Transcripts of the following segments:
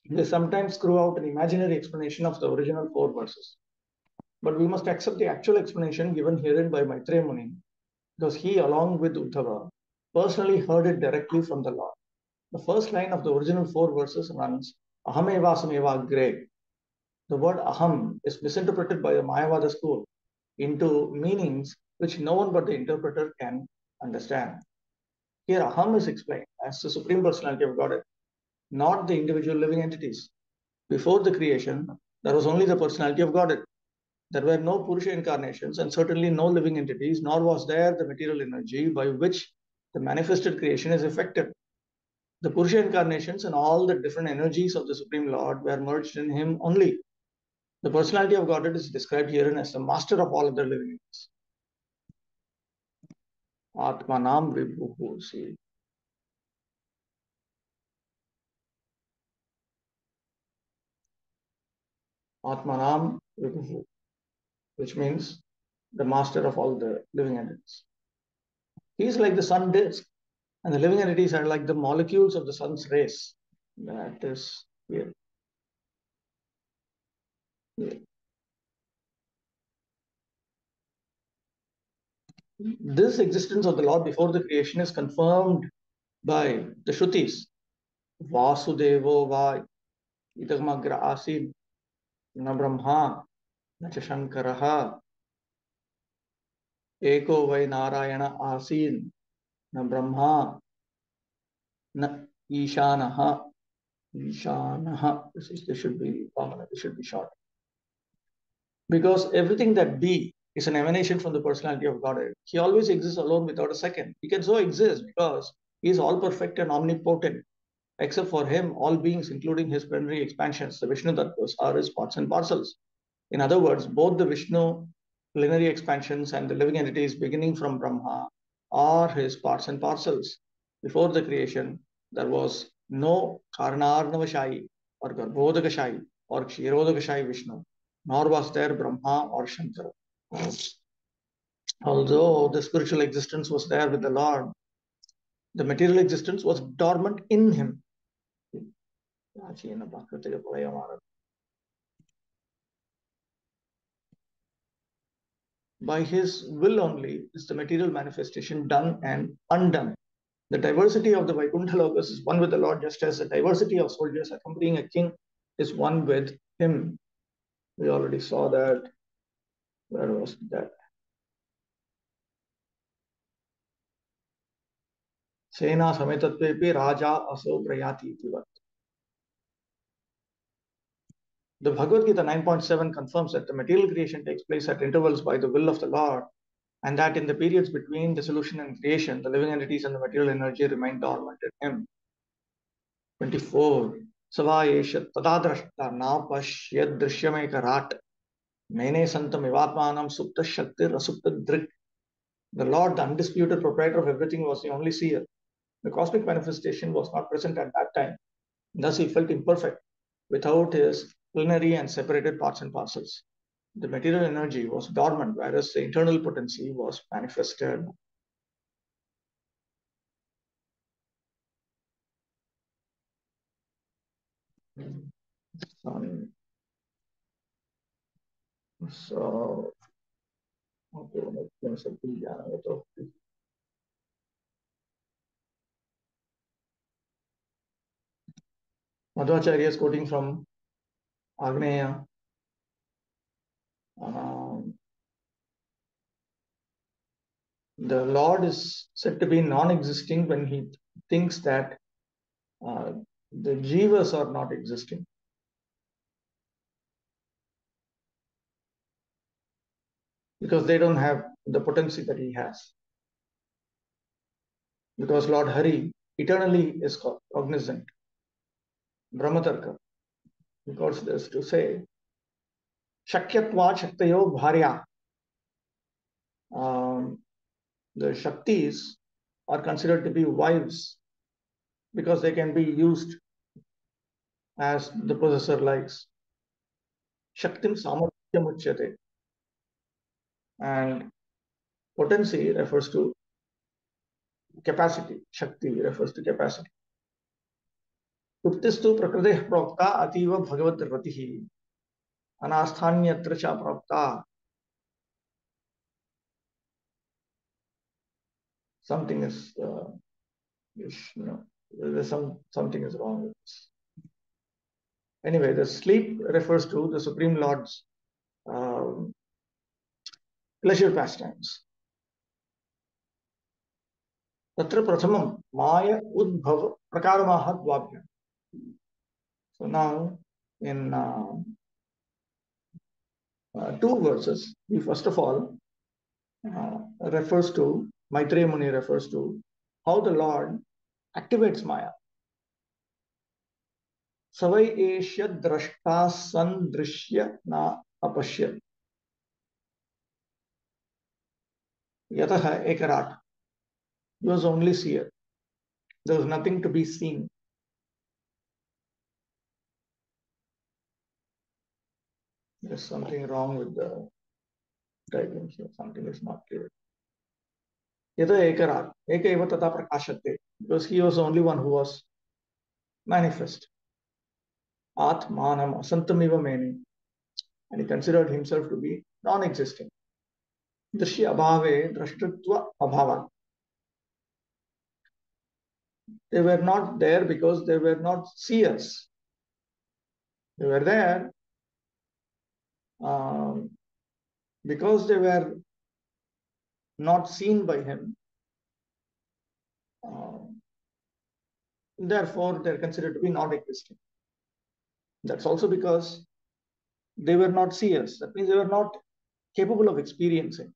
They sometimes screw out an imaginary explanation of the original 4 verses. But we must accept the actual explanation given herein by Maitreya Muni, because he, along with Uddhava, personally heard it directly from the Lord. The first line of the original 4 verses runs, Ahamevasam agre. The word aham is misinterpreted by the Mayavada school into meanings which no one but the interpreter can understand. Here, aham is explained as the Supreme Personality of Godhead, not the individual living entities. Before the creation, there was only the personality of Godhead. There were no Purusha incarnations and certainly no living entities, nor was there the material energy by which the manifested creation is effected. The Purusha incarnations and all the different energies of the Supreme Lord were merged in Him only. The personality of Godhead is described herein as the master of all other living entities. Atmanam Vibhuhu. See, Atmanam Vibhuhu, which means the master of all the living entities. He is like the sun disk, and the living entities are like the molecules of the sun's rays. That is here. This existence of the Lord before the creation is confirmed by the Shrutis. Vasudevo va idamagra asid na brahma na cha shankaraha eko vai narayana asid na brahma na ishanaha. Ishanaha. This should be common. This should be short. Because everything that be is an emanation from the personality of Godhead. He always exists alone without a second. He can so exist because he is all perfect and omnipotent. Except for him, all beings, including his plenary expansions, the Vishnu Tattvas, are his parts and parcels. In other words, both the Vishnu plenary expansions and the living entities beginning from Brahma are his parts and parcels. Before the creation, there was no Karanarnavashai or Garbhodakashai or Kshirodakashai Vishnu, nor was there Brahma or Shankara. Although the spiritual existence was there with the Lord, the material existence was dormant in him. By his will only is the material manifestation done and undone. The diversity of the Vaikuntha Lokas is one with the Lord, just as the diversity of soldiers accompanying a king is one with him. We already saw that. Where was that? Sena sametatvepi raja aso prayati itivat. The Bhagavad Gita 9.7 confirms that the material creation takes place at intervals by the will of the Lord, and that in the periods between dissolution and creation, the living entities and the material energy remain dormant in him. 24. Savayesha tadadrashta na pashyad drishyamekarat mene santam ivatmanam supta shakti rasupta drik. The Lord, the undisputed proprietor of everything, was the only seer. The cosmic manifestation was not present at that time. Thus, he felt imperfect without his plenary and separated parts and parcels. The material energy was dormant, whereas the internal potency was manifested. So, Madhvacharya is quoting from Agneya. The Lord is said to be non-existing when he thinks that the jivas are not existing. Because they don't have the potency that he has. Because Lord Hari eternally is cognizant. Brahmatarka records this to say, Shakyatva Shaktayo Bharya. The Shaktis are considered to be wives because they can be used as the possessor likes. Shaktim Samarthya Uchyate. And potency refers to capacity. Shakti refers to capacity. उत्तिस्तु प्रकृतेः प्रोक्ता अतीव भगवद्रतिः अनास्थान्यत्र च प्रोक्ता. Something there's something is wrong with this. Anyway, the sleep refers to the Supreme Lord's pleasure pastimes. Tatra prathamam maya udbhav prakaramaha dvabhya. So now in two verses, he first of all refers to, Maitreya Muni refers to how the Lord activates Maya. Savai esya drashta sandrishya na apashya. Yataha ekarat. He was only seer. There was nothing to be seen. There's something wrong with the diagram here. Something is not clear. Yata ekarat. Eka eva tata prakashate. Because he was the only one who was manifest. Atmanam asantamiva mene. And he considered himself to be non-existing. Drishya abhave drashtritva abhava. They were not there because they were not seers. They were there because they were not seen by him. Therefore, they are considered to be non-existing. That's also because they were not seers. That means they were not capable of experiencing.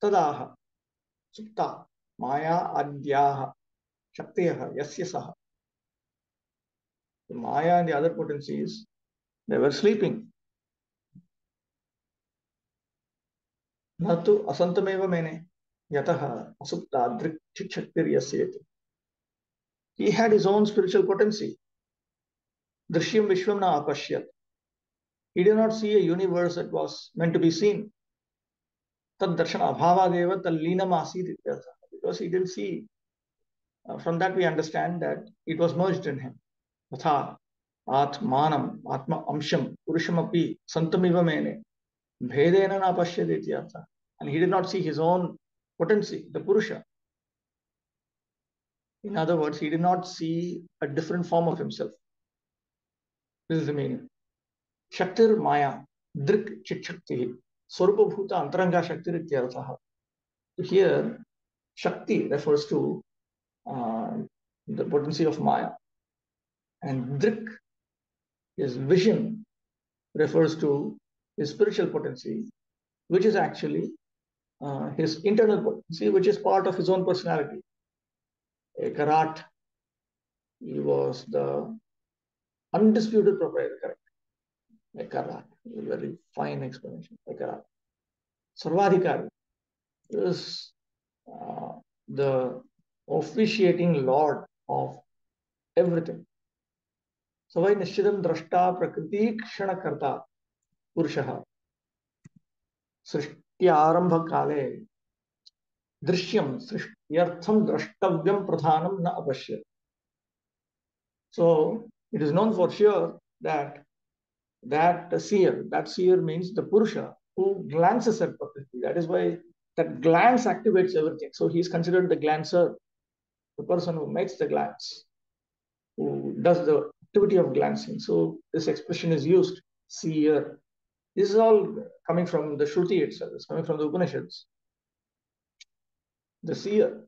Tadaha, sukta, maya adyaha, shaktiyaha, yasya saha. The Maya and the other potencies, they were sleeping. Natu asantameva mene, yataha asukta drik shaktir yasyeti. He had his own spiritual potency. Drishyam vishwam na apashyat. He did not see a universe that was meant to be seen. Tad darshana abhavadeva tallinam asit ityartha. Because he didn't see. From that we understand that it was merged in him. Atha atmanam atma amsham purushamapi santamiva mene bhedena na pashyati ityartha. And he did not see his own potency, the Purusha. In other words, he did not see a different form of himself. This is the meaning. Shaktir Maya, Drik Chit Shakti, Swarupa Bhuta Antaranga Shakti Ityarthaha. Here, Shakti refers to the potency of Maya, and Drik, his vision, refers to his spiritual potency, which is actually his internal potency, which is part of his own personality. Ekarat, he was the undisputed proprietor, correct? Ekarat, a very fine explanation. Ekarat. Sarvadhikari is the officiating lord of everything. Savai nishchidam drashta prakriti kshana karta purushaha. Srishti arambha kale drishyam srishyartham drashtavyam pradhanam na apashyat. So it is known for sure that that seer means the Purusha who glances at Prakriti. That is why that glance activates everything. So he is considered the glancer, the person who makes the glance, who does the activity of glancing. So this expression is used, seer. This is all coming from the Shruti itself. It's coming from the Upanishads. The seer.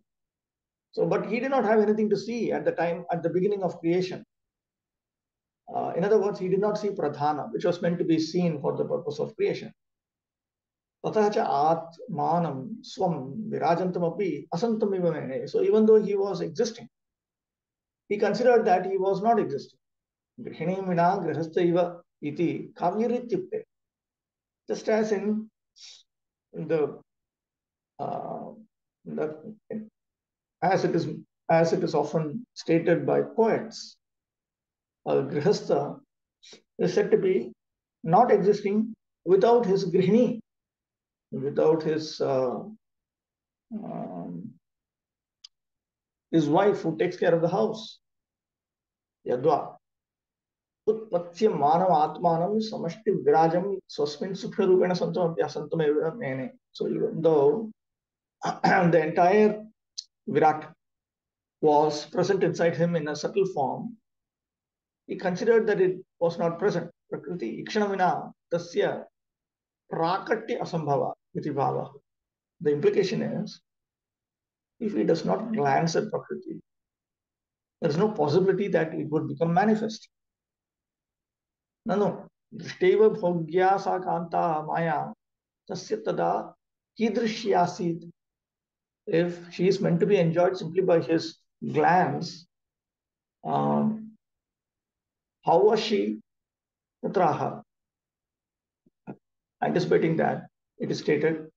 So, but he did not have anything to see at the time, at the beginning of creation. In other words, he did not see pradhana, which was meant to be seen for the purpose of creation. Tatacha atmanam swam virajantam asantam mene. So even though he was existing, he considered that he was not existing. Grihinim vina grihastha iti kavyarityukte. Just as in the as it is often stated by poets, grihastha is said to be not existing without his grihini, without his wife who takes care of the house. Yadva उत्पत्स्य मानव आत्मानं समष्टि विराजम स्वस्मिन् सूक्ष्म रूपेण संतम अभ्यासंतम एव मेने. So even though the entire Virat was present inside him in a subtle form, he considered that it was not present. Prakriti ikshanavina tasya prakatya asambhava iti bhava. The implication is, if he does not glance at Prakriti, there is no possibility that it would become manifest. No. दृष्टैव भोग्या सा कांता माया तस्य तदा कीदृशी आसीत्. If she is meant to be enjoyed simply by his glance, how was she? Tatraha. Anticipating that, it is stated,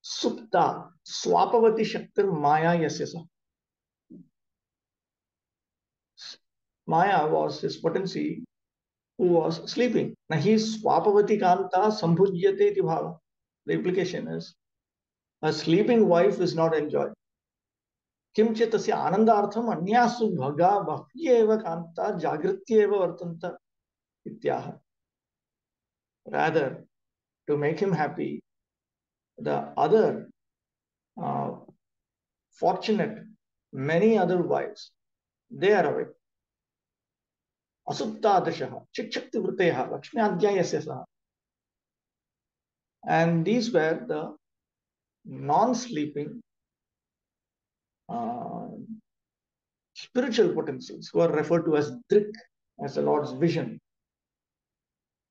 Supta Swapavati Shaktir Maya Yasyasa. Maya was his potency who was sleeping. Nahi Swapavati Kanta Sambhujyate iti bhava. The implication is, a sleeping wife is not enjoyed. किंचित् तस्य आनंदार्थम अन्यासु भगा बह्व्येव कांता जागृत्येव वर्तन्त इत्याह. Rather, to make him happy, the other fortunate, many other wives, they are awake. Asuptadrishaha, chikshakti vritteha, lakshmi adhyayasya saha. And these were the non-sleeping spiritual potencies who are referred to as Drik, as the Lord's vision.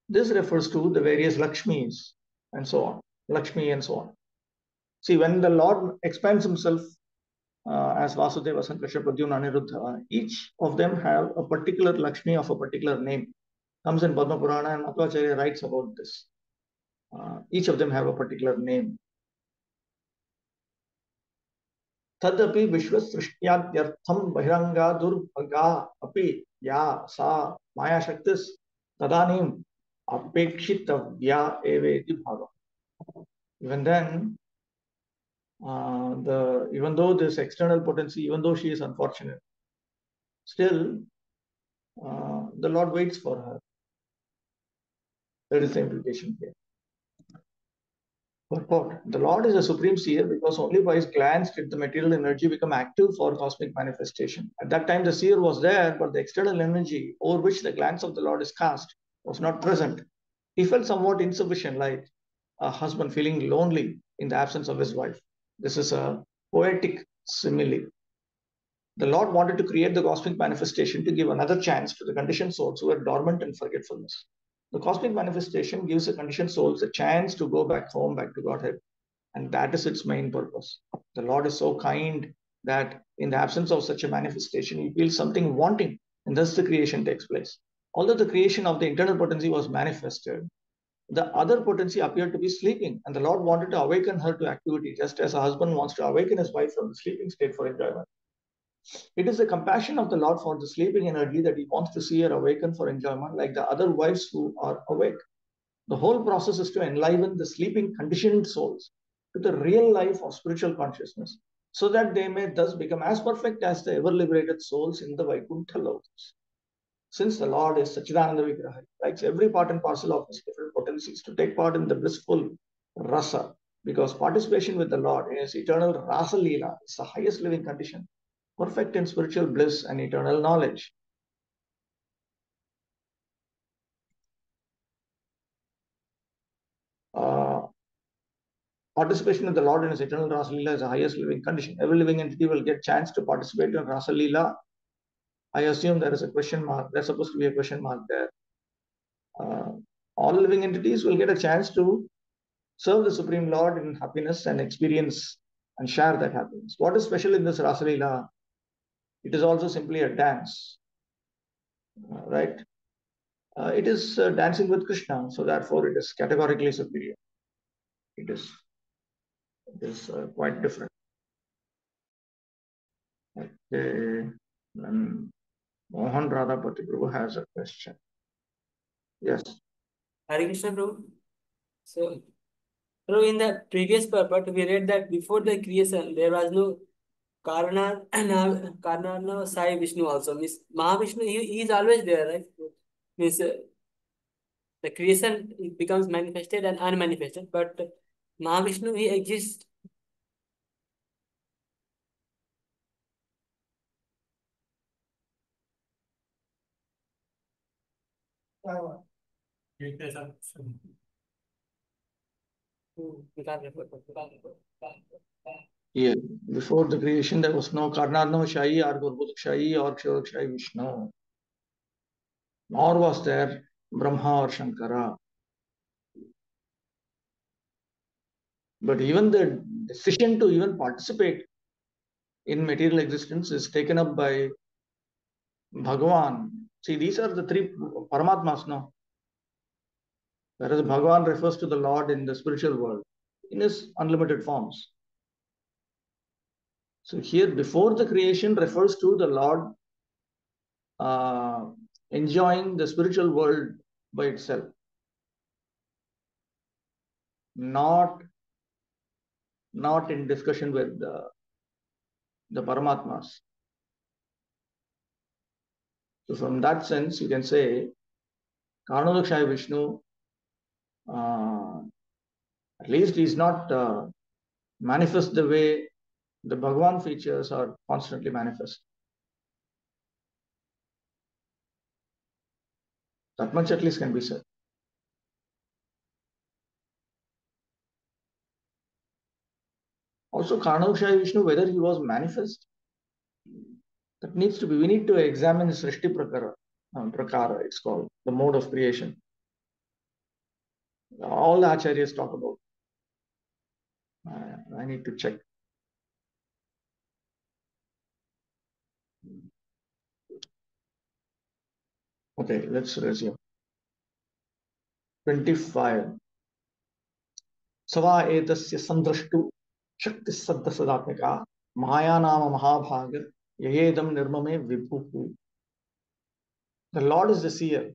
This refers to the various Lakshmis and so on, Lakshmi and so on. See, when the Lord expands himself as Vasudeva, Sankarsha, Pradyumna, Aniruddha, each of them have a particular Lakshmi of a particular name. Comes in Padma Purana, and Madhvacharya writes about this. Each of them have a particular name. Tadapi Vishwasrishtyadhyartham Bahiranga Durbhaga Api Ya Sa Maya Shaktis Tadanim Apekshitavya Eveti Bhava. Even then, even though this external potency, even though she is unfortunate, still the Lord waits for her. That is the implication here. Purport. The Lord is a supreme seer because only by his glance did the material energy become active for cosmic manifestation. At that time, the seer was there, but the external energy over which the glance of the Lord is cast was not present. He felt somewhat insufficient, like a husband feeling lonely in the absence of his wife. This is a poetic simile. The Lord wanted to create the cosmic manifestation to give another chance to the conditioned souls who were dormant in forgetfulness. The cosmic manifestation gives the conditioned souls a chance to go back home, back to Godhead. And that is its main purpose. The Lord is so kind that in the absence of such a manifestation, he feels something wanting, and thus the creation takes place. Although the creation of the internal potency was manifested, the other potency appeared to be sleeping, and the Lord wanted to awaken her to activity, just as a husband wants to awaken his wife from the sleeping state for enjoyment. It is the compassion of the Lord for the sleeping energy that he wants to see her awaken for enjoyment, like the other wives who are awake. The whole process is to enliven the sleeping conditioned souls to the real life of spiritual consciousness, so that they may thus become as perfect as the ever liberated souls in the Vaikuntha lotus. Since the Lord is Sachidananda Vigraha, he likes every part and parcel of his different potencies to take part in the blissful rasa, because participation with the Lord in his eternal rasa leela is the highest living condition, perfect in spiritual bliss and eternal knowledge. Participation with the Lord in his eternal Rasa Leela is the highest living condition. Every living entity will get chance to participate in Rasa Leela. I assume there is a question mark. There's supposed to be a question mark there. All living entities will get a chance to serve the Supreme Lord in happiness and experience and share that happiness. What is special in this Rasa Leela? It is also simply a dance, right? It is dancing with Krishna, so therefore it is categorically superior. It is quite different. Okay. Mohan Radhapati Prabhu has a question. Yes. Hare Krishna Prabhu. So, Prabhu, in the previous purport, we read that before the creation, there was no Karna Sai Vishnu also means Mahavishnu. He is always there, right? Means the creation it becomes manifested and unmanifested, but Mahavishnu he exists. Yeah, before the creation, there was no Karnarnavashayi or Gurbudakshayi or Kshodakshayi Vishnu, nor was there Brahma or Shankara. But even the decision to even participate in material existence is taken up by Bhagavan. See, these are the three Paramatmas now. Whereas Bhagavan refers to the Lord in the spiritual world in his unlimited forms. So here, before the creation refers to the Lord enjoying the spiritual world by itself, not in discussion with the Paramatmas. So from that sense, you can say Karnodakshaya Vishnu, at least is not manifest the way the Bhagavan features are constantly manifest. That much at least can be said. Also, Karnodakshaya Vishnu, whether he was manifest, that needs to be, we need to examine Srishti Prakara, it's called, the mode of creation. All the acharyas talk about. I need to check. Okay, let's resume. 25. Sava etasya sandrashtu shakti saddha sadatmika maya nama mahabhaga yayedam nirmame vibhu. The Lord is the seer,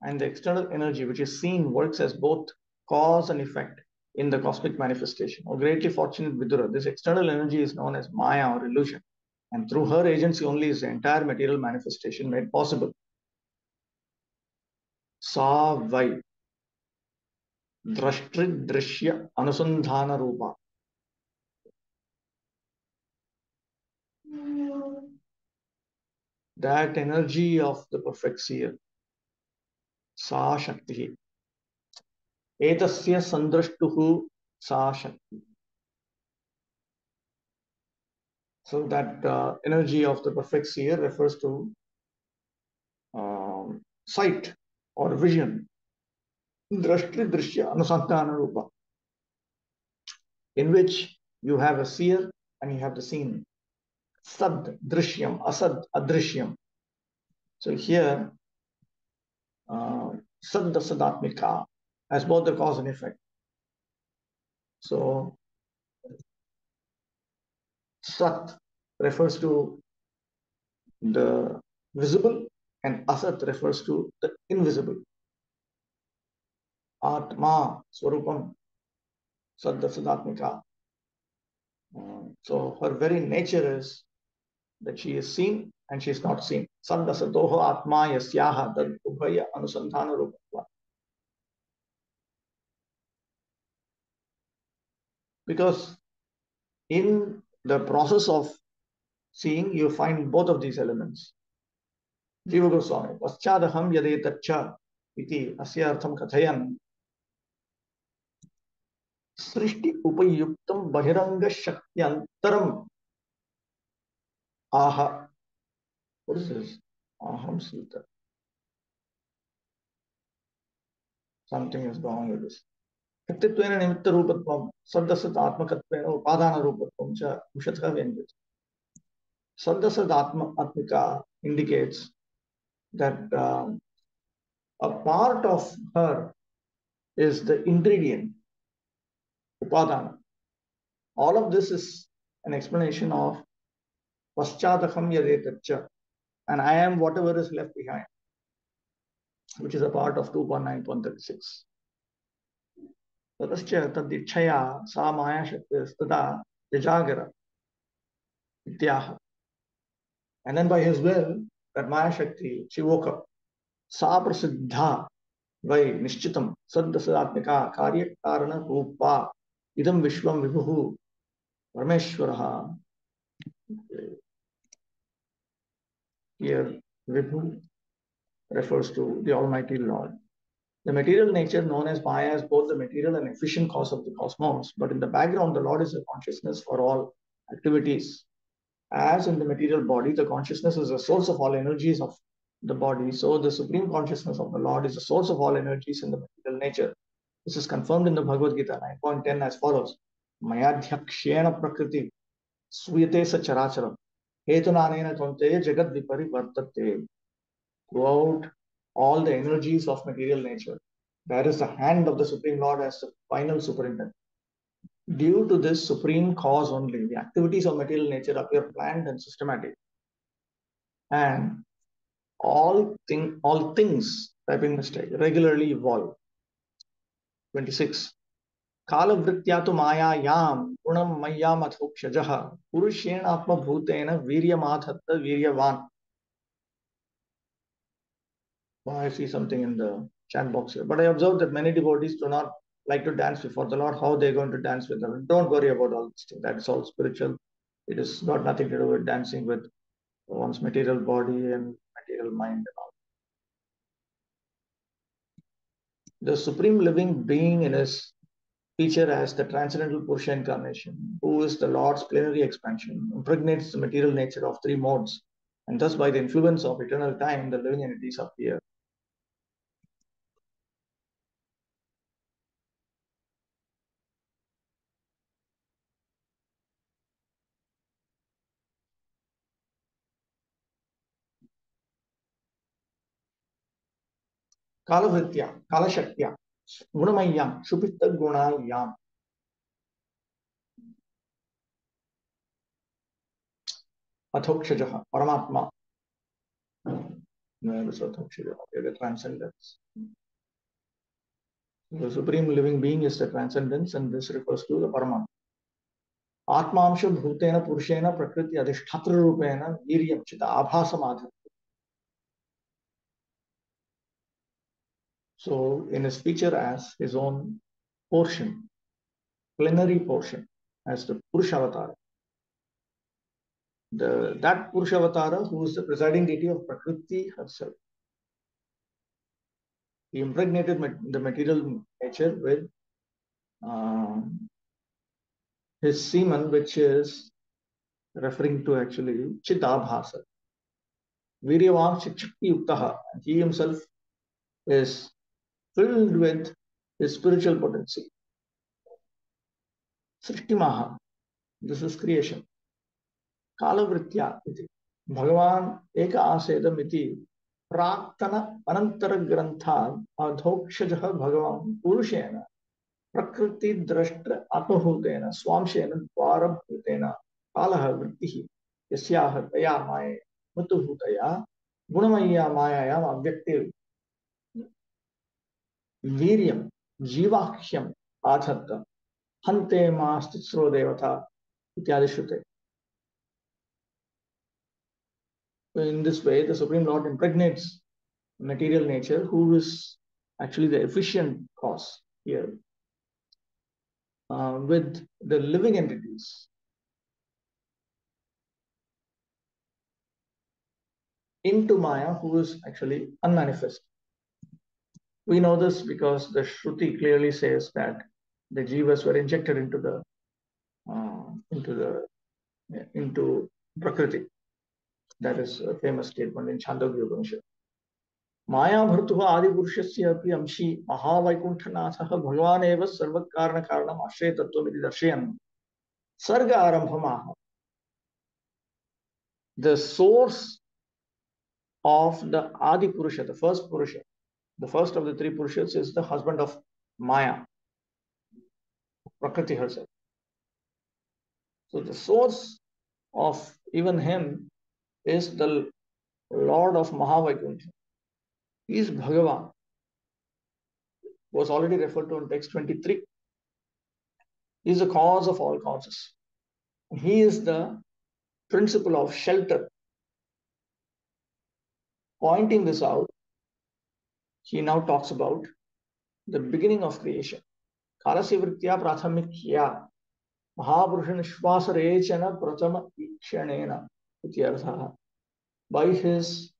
and the external energy which is seen works as both cause and effect in the cosmic manifestation. O greatly fortunate Vidura, this external energy is known as Maya or illusion, and through her agency only is the entire material manifestation made possible. Sa vai drashtri drishya anusandhana rupa. That energy of the perfect seer, Sa Shakti. Etasya sandrashtuhu Sa Shakti. So that energy of the perfect seer refers to sight or vision. Drashtri drishya anusandhana rupa. In which you have a seer and you have the seen. Sad drishyam, asad adrishyam. So here, sad sadatmika has both the cause and effect. So sat refers to the visible and asat refers to the invisible. Atma swarupam sadda sadatmika. So her very nature is that she is seen and she is not seen. Sadda satoho atma yasyaha tad ubhaya anusandhana rupatva. Because in the process of seeing, you find both of these elements. Jiva Goswami, paschadaham yadetacha iti asyartham kathayan srishti upayuktam bahiranga shakyantaram aha. What is this? Aham sita. Something is wrong with this. Katittvena nimitta rupatvam saddasat atmakatvena upadana rupatvam cha ushatha vyenjit. Saddasat atmika indicates that a part of her is the ingredient, upadana. All of this is an explanation of paschadaham yadetacha, and I am whatever is left behind, which is a part of 2.9.36. ततश्च तद्दीक्षया सा माया शक्तिस्तदा जजागर. Ityaha. And then by his will, that Maya Shakti, she woke up. Sa prasiddha vai nishchitam saddasatmika karya karana rupa idam vishwam vibhuhu Parameshwaraha. Here, Vibhu refers to the Almighty Lord. The material nature known as Maya is both the material and efficient cause of the cosmos, but in the background, the Lord is a consciousness for all activities. As in the material body, the consciousness is the source of all energies of the body, so the supreme consciousness of the Lord is the source of all energies in the material nature. This is confirmed in the Bhagavad Gita 9.10 as follows. Mayadhyakshena prakriti swiyate sacharacharam hetunanena tvanteya jagad viparivartate. Throughout all the energies of material nature, there is the hand of the Supreme Lord as the final superintendent. Due to this supreme cause only, the activities of material nature appear planned and systematic. And all things, typing mistake, regularly evolve. 26. Kalavrityatu maya yam gunam mayam athokshajaha purushena atma bhutena viryamadhatta viryavan. I see something in the chat box here. But I observed that many devotees do not like to dance before the Lord. How they're going to dance with them? Don't worry about all this thing. That is all spiritual. It has got nothing to do with dancing with one's material body and material mind and all. The supreme living being in his feature as the transcendental Purusha incarnation, who is the Lord's plenary expansion, impregnates the material nature of three modes, and thus by the influence of eternal time, the living entities appear. Kalavritya, Kalashakya, Gunamayam, Shupitta Gunayam. Athokshajaha, Paramatma. The transcendence. The supreme living being is the transcendence, and this refers to the Paramatma. Atmamsha Bhutena Purushena Prakriti Adhishtatra Rupena Viryam Chita Abhasamadha. So, in his feature as his own portion, plenary portion, as the Purushavatara. That Purushavatara, who is the presiding deity of Prakriti herself. He impregnated the material nature with his semen, which is referring to actually Chitabhasa. Viryavam Shikshakti Yuktaha. He himself is filled with his spiritual potency. Srishtimaha. This is creation. Kalavritya iti. Bhagavan eka asedam iti praktana anantara grantha adhokshajaha bhagavan purushena prakriti drashtra atmabhutena swamshena dvarabhutena kalaha vrittihi yasyaha taya maya mutubhutaya gunamaya mayayam avyaktir वीर्यम जीवाख्यम आधत्त हन्ते मास्तिस्रो देवता इत्यादि श्रुते. In this way, the Supreme Lord impregnates material nature, who is actually the efficient cause here, with the living entities. Into Maya, who is actually unmanifest. We know this because the Shruti clearly says that the jivas were injected into Prakriti. That is a famous statement in Chandogya Upanishad. Maya bhartuha adi purushasya api amshi mahavaikunthanatha bhagavan eva sarvakarana karanam ashraya tattvam darshayan sarga arambhamaha. The source of the Adi Purusha, the first Purusha, the first of the three Purushas, is the husband of Maya, Prakriti herself. So the source of even him is the Lord of Mahavaikuntha. He is Bhagavan, was already referred to in text 23. He is the cause of all causes. He is the principle of shelter. Pointing this out, he now talks about the beginning of creation. Karasya vrittya prathamikya Mahapurushana Shvasarechana Pratama Ikshanena Ityartha. By his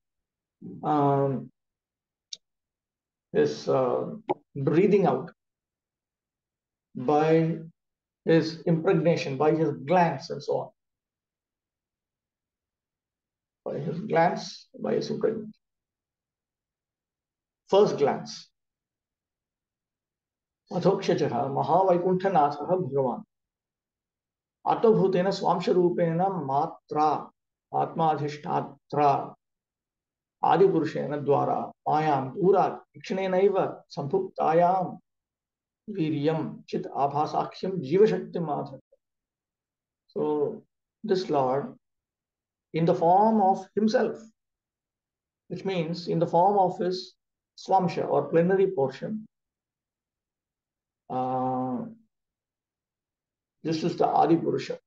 breathing out, by his impregnation, by his glance, and so on. By his glance, by his impregnation. First glance. Adhokshajaha Mahavaikunthanatha Bhagavan. Atobhutena Swamsharupena Matra Atmadhishtatra Adipurushena Dwara Mayam Urat Ikshanenaiva Samphuktayam Viryam Chit Abhasakhyam Jiva Shakti Madhya. So this Lord, in the form of himself, which means in the form of his swamsha or plenary portion, this is the Adi Purusha.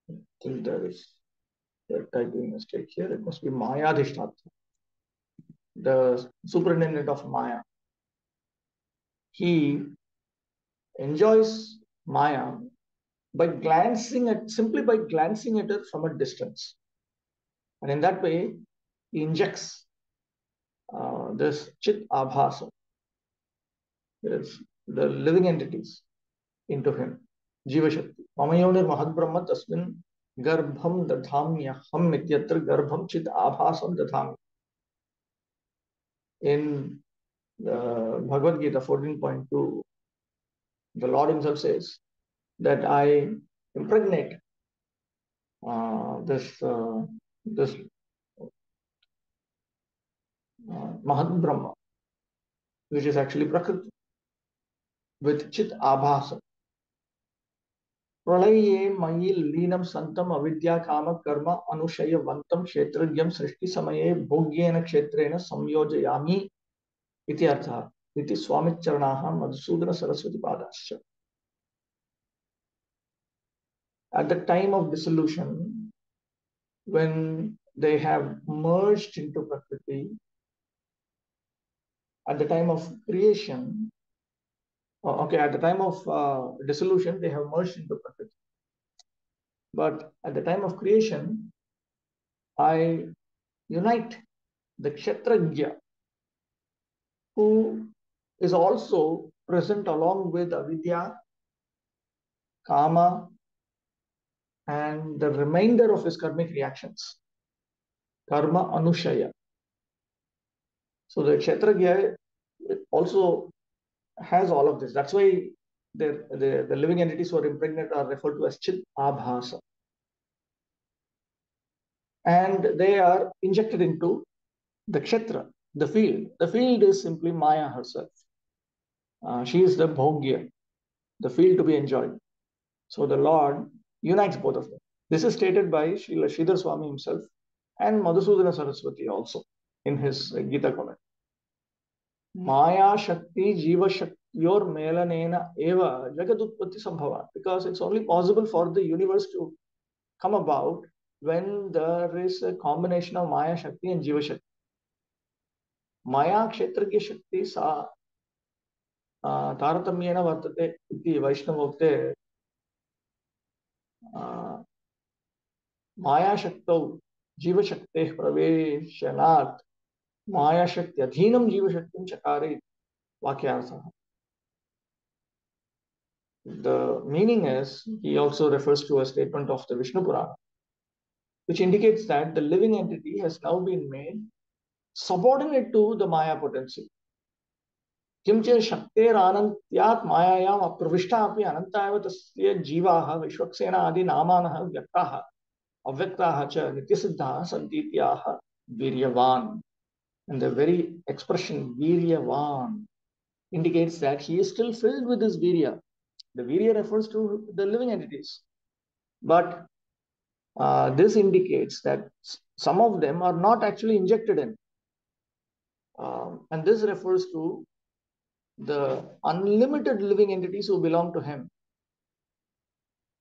I think there is a typing mistake here. It must be Maya Dhishtatra, the superintendent of Maya. He enjoys Maya by glancing at, simply by glancing at her from a distance. And in that way, he injects this Chit Abhasa, the living entities, into him. Jiva Shakti. Mamayonir Mahad Brahma Tasmin Garbham Dadhamyaham Ityatra Garbham Chit Abhasam Dadhami. In Bhagavad Gita 14.2, the Lord himself says that I impregnate this Mahad Brahma, which is actually Prakriti, with Chit Abhasa. Pralaye Mayil Linam Santam Avidya Kama Karma Anushaya Vantam Kshetragyam Srishti Samaye Bhogyena Kshetrena Samyojayami Ityartha Iti Swamicharanaha Madhusudana Saraswati Padascha. At the time of dissolution, when they have merged into Prakriti, at the time of creation, at the time of dissolution, they have merged into Prakriti. But at the time of creation, I unite the Kshetragya, who is also present along with Avidya, Kama, and the remainder of his karmic reactions. Karma Anushaya. So the Kshetragya also has all of this. That's why the living entities who are impregnated are referred to as Chit Abhasa. And they are injected into the Kshetra, the field. The field is simply Maya herself. She is the Bhogya, the field to be enjoyed. So the Lord unites both of them. This is stated by Srila Sridhar Swami himself and Madhusudana Saraswati also in his Gita comment. Maya Shakti Jiva Shakti Yor Melanena Eva Jagadutpatti Sambhava. Because it's only possible for the universe to come about when there is a combination of Maya Shakti and Jiva Shakti. Maya Kshetragya Shakti Sa Taratamyena Vartate Iti Vaishnavokte Maya Shaktau Jiva Shakti Praveshanat Maya Shakti Adhinam Jiva Shakti Chakare Vakyartha. The meaning is, he also refers to a statement of the Vishnu Purana, which indicates that the living entity has now been made subordinate to the Maya potency. Kimche Shakter Anantyat Mayayam Apravishta Api Anantayava Tasya Jivaha Vishwaksena Adi Namanaha Vyaktaha Avyaktaha Cha Nityasiddhaha Santityaha Viryavan. And the very expression Viryavan indicates that he is still filled with this Virya. The Virya refers to the living entities. But this indicates that some of them are not actually injected in. And this refers to the unlimited living entities who belong to him.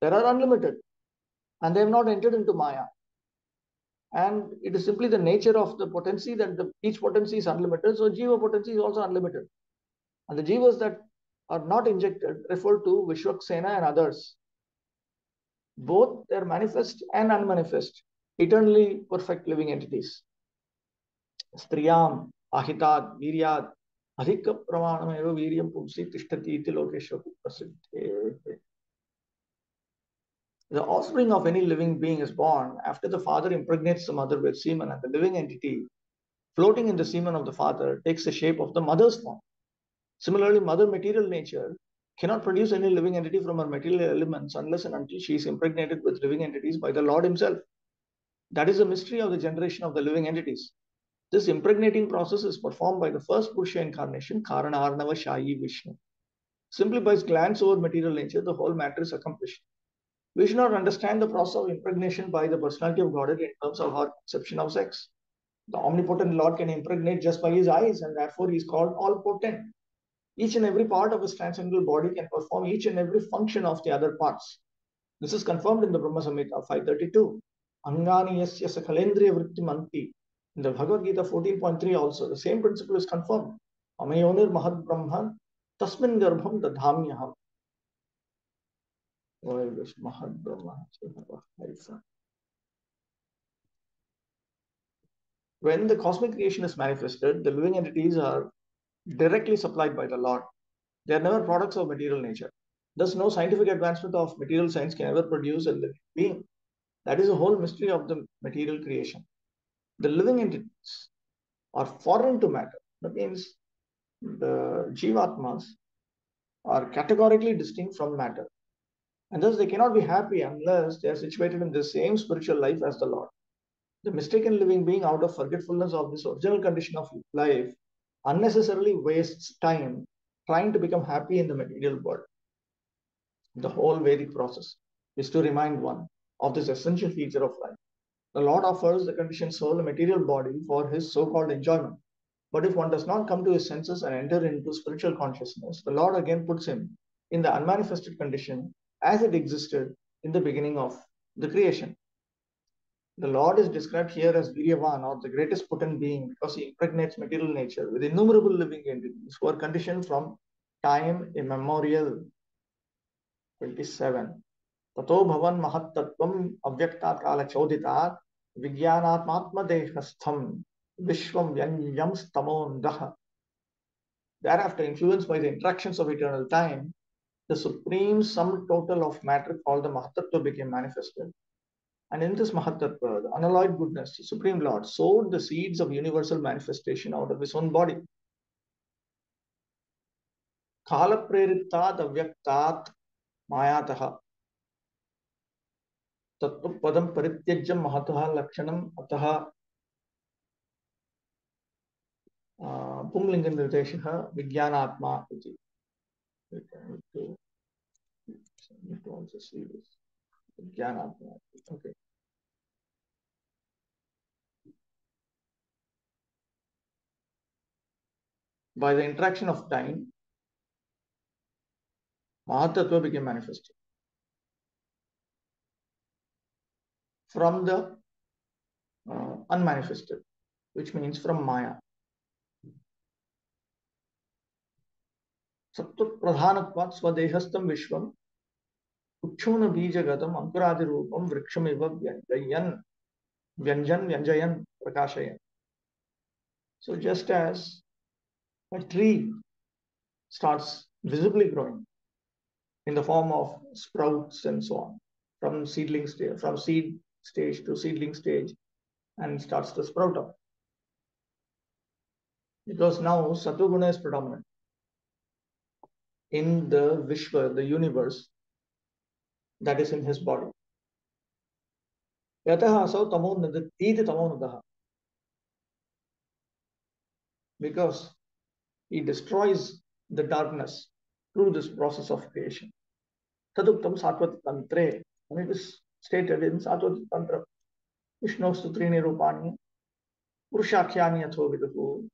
There are unlimited. and they have not entered into Maya. And it is simply the nature of the potency that each potency is unlimited. So Jiva potency is also unlimited. And the Jivas that are not injected refer to Vishwaksena and others. Both they are manifest and unmanifest, eternally perfect living entities. Striyam, Ahitad, Viryad, Adhika Pramanameva Viryam Pumsi Tishtati Iti Lokeshwa Prasiddhe. The offspring of any living being is born after the father impregnates the mother with semen, and the living entity floating in the semen of the father takes the shape of the mother's form. Similarly, mother material nature cannot produce any living entity from her material elements unless and until she is impregnated with living entities by the Lord himself. That is the mystery of the generation of the living entities. This impregnating process is performed by the first Purusha incarnation, Karana Arnava Shayi Vishnu. Simply by his glance over material nature, the whole matter is accomplished. We should not understand the process of impregnation by the personality of Godhead in terms of our conception of sex. The omnipotent Lord can impregnate just by his eyes, and therefore he is called all potent. Each and every part of his transcendental body can perform each and every function of the other parts. This is confirmed in the Brahma Samhita 532. Angani yasya sakhalendriya vritti manti. In the Bhagavad Gita 14.3 also, the same principle is confirmed. Amayonir mahad brahma tasmin garbham dadhamyaham. When the cosmic creation is manifested, the living entities are directly supplied by the Lord. They are never products of material nature. Thus, no scientific advancement of material science can ever produce a living being. That is the whole mystery of the material creation. The living entities are foreign to matter. That means the Jivatmas are categorically distinct from matter. And thus they cannot be happy unless they are situated in the same spiritual life as the Lord. The mistaken living being, out of forgetfulness of this original condition of life, unnecessarily wastes time trying to become happy in the material world. The whole Vedic process is to remind one of this essential feature of life. The Lord offers the conditioned soul a material body for his so-called enjoyment. But if one does not come to his senses and enter into spiritual consciousness, the Lord again puts him in the unmanifested condition as it existed in the beginning of the creation. The Lord is described here as Vidvan, or the greatest potent being, because he impregnates material nature with innumerable living entities who are conditioned from time immemorial. 27. Tato bhavan mahattattvam avyaktat kala choditat vijnanatmatmadehastham vishwam vyanyam stamondaha. Thereafter, influenced by the interactions of eternal time, the supreme sum total of matter called the Mahatattva became manifested. And in this Mahatattva, the unalloyed goodness, the Supreme Lord, sowed the seeds of universal manifestation out of his own body. Kala preritat avyaktat mayataha tattva padam parityajam mahataha lakshanam ataha pumlingam nirteshaha vijnanatma iti. Need to also see this. Vijnanatma. Okay. By the interaction of time, Mahatattva became manifested. From the unmanifested, which means from Maya. Sattva pradhanatvat swadehastam vishwam uchona bijagatam ankuradi rupam vrikshamiva vyanjayan prakashayan. So just as a tree starts visibly growing in the form of sprouts and so on, from seed stage to seedling stage, and starts to sprout up. Because now Sattva Guna is predominant in the Vishwa, the universe that is in his body. Yataha asau tamonnadati tamonadaha. Because he destroys the darkness through this process of creation. Taduktam Sattvat Tantre. And it is stated in Sattvat Tantra. Vishnostu Trini Rupani. Purushakhyani Atho Viduhu.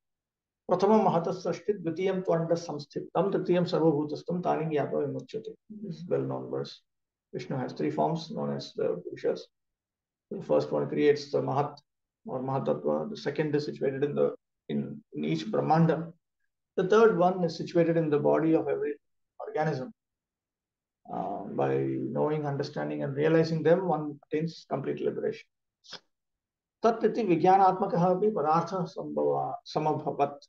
Prathama Mahatas Sashtit. Dvitiyam Tvanda Samsthitam. Tatiyam Sarvabhutastam. Tani Gyata Vimuchyate. This is well known verse. Vishnu has three forms known as the Purushas. The first one creates the Mahat or Mahatattva. The second is situated in each Brahmanda. The third one is situated in the body of every organism. By knowing, understanding, and realizing them, one attains complete liberation. Tat iti vijnanatmakah api padartha samabhavat.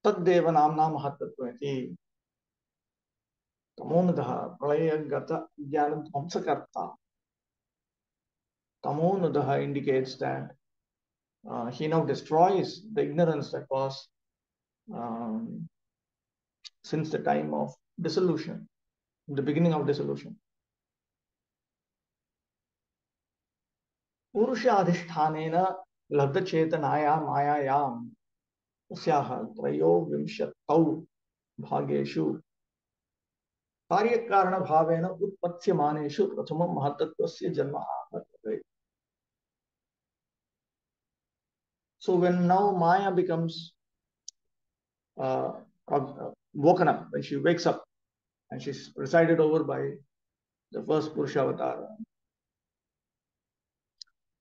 Taddeva namna mahatattva iti tamonudah pralayagata jnanadvamsakarta. Tamonudah indicates that he now destroys the ignorance that was since the time of dissolution, the beginning of dissolution. Purusha-adhishtanena labdachetanaaya mayayam tasyaha trayovinshatav bhageshu karyakarana bhavena utpatsyamaneshu prathamam mahatatvasya janma ahatve. So when now Maya becomes woken up, when she wakes up and she's presided over by the first Purusha avatar,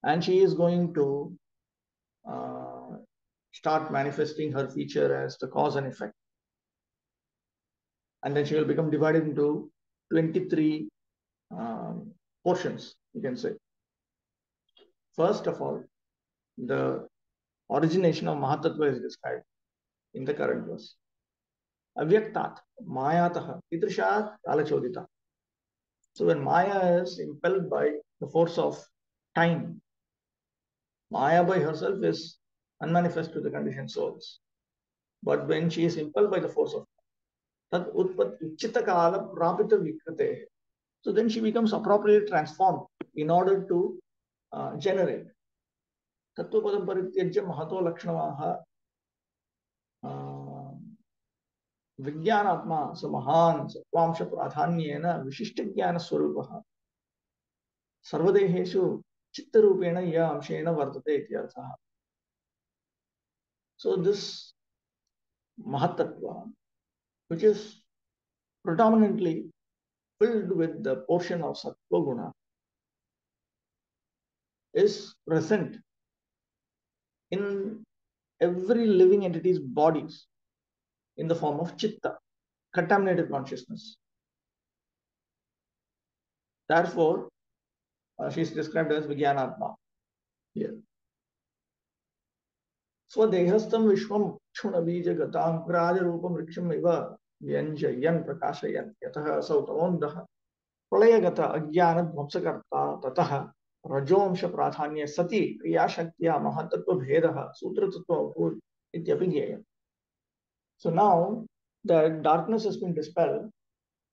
and she is going to start manifesting her feature as the cause and effect. And then she will become divided into 23 portions, you can say. First of all, the origination of Mahatattva is described in the current verse. Avyaktat, Mayatah, Idrishat, Alachodita. So when Maya is impelled by the force of time, Maya by herself is unmanifest to the conditioned souls. But when she is impelled by the force of time, so then she becomes appropriately transformed in order to generate. Tattvapadam parityajya mahato lakshnamaha Vijnanatma samahan satvamsha pradhanyena vishishtajnana swarupaha sarvadeheshu chittarupena ya amshena vartate ityarthaha. So this Mahatattva, which is predominantly filled with the portion of Sattva Guna, is present in every living entity's bodies in the form of chitta, contaminated consciousness. Therefore, she is described as Vijnanatma here. Swadehastam Vishwam Chunabija Gatam Rajarupam Riksham Iva Vyanjayan Prakashayan Yataha Sautamondaha Pralayagata Ajnana Dvamsakarta Tataha Rajomsha Prathanya Sati Kriya Shaktya Mahatattva Bhedaha Sutra Tattva Ityapigya. So now the darkness has been dispelled.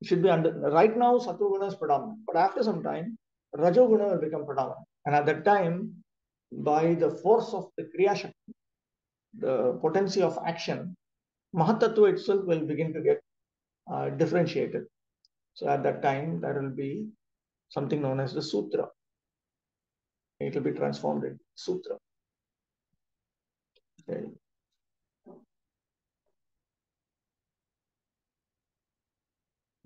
It should be under. Right now, Sattva Guna is predominant, but after some time, Rajo Guna will become predominant. And at that time, by the force of the Kriya Shakti, the potency of action, Mahatattva itself will begin to get differentiated. So at that time, there will be something known as the Sutra. It will be transformed into Sutra. Okay.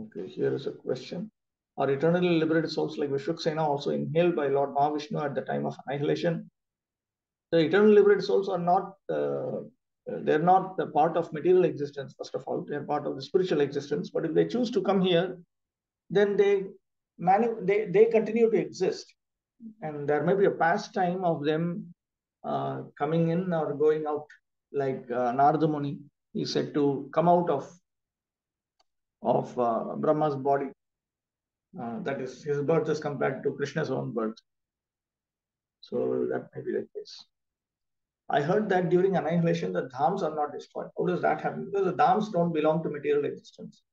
Okay, here is a question. Are eternally liberated souls like Vishwaksena also inhaled by Lord Mahavishnu at the time of annihilation? The eternally liberated souls are not, they're not the part of material existence, first of all. They're part of the spiritual existence. But if they choose to come here, then they continue to exist. And there may be a pastime of them coming in or going out, like Narada Muni. He said to come out of Brahma's body. That is, his birth is compared to Krishna's own birth. So that may be the case. I heard that during annihilation, the dhams are not destroyed. How does that happen? Because the dhams don't belong to material existence.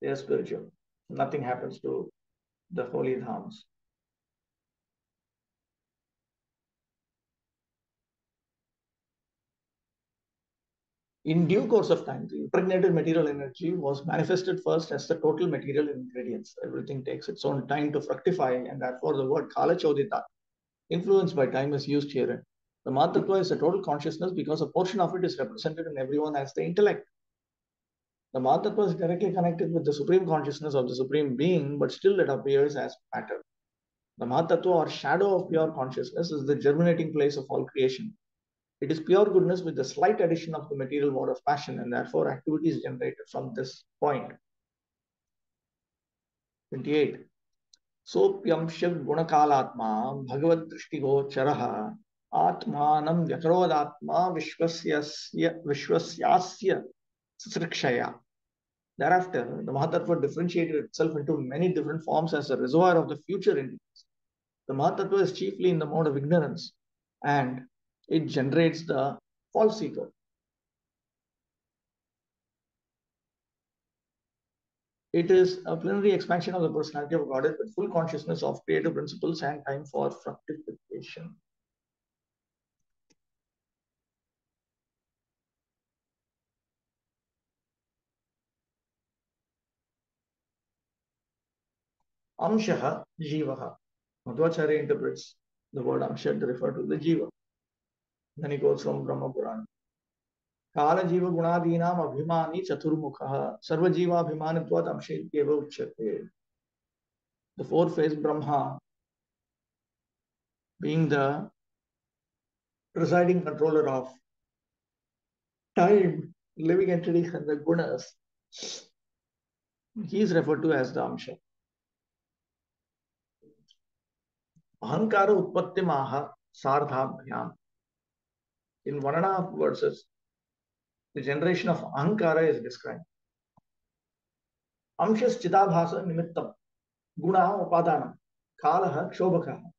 They are spiritual. Nothing happens to the holy dhams. In due course of time, the impregnated material energy was manifested first as the total material ingredients. Everything takes its own time to fructify, and therefore the word Kala Chodita, influenced by time, is used here. The Mahatattva is a total consciousness because a portion of it is represented in everyone as the intellect. The Mahatattva is directly connected with the supreme consciousness of the supreme being, but still it appears as matter. The Mahatattva or shadow of pure consciousness is the germinating place of all creation. It is pure goodness with the slight addition of the material mode of passion, and therefore activity is generated from this point. 28. Sopyamsha gunakalatma bhagavad drishtigocharaha atmanam vyakarodatma vishwasyasya srikshaya. Thereafter, the Mahatattva differentiated itself into many different forms as a reservoir of the future entities. The Mahatattva is chiefly in the mode of ignorance, and it generates the false ego. It is a plenary expansion of the personality of Godhead with full consciousness of creative principles and time for fructification. Amshaha Jivaha. Madhvacharya interprets the word Amsha to refer to the Jiva. Then he goes from Brahma Purana. Kala Jiva Gunadinam Abhimani Chaturmukha Sarva Jiva Abhimanitvat Amshetyeva Uchyate. The four-faced Brahma, being the presiding controller of time, living entities, and the gunas, he is referred to as the Amsha. Ahankara Utpatti Maha Sardhabhyam. In 1.5 verses, the generation of Ahankara is described. Amshas Chitabhasa Nimittam Guna Upadanam Kalaha Kshobhakaha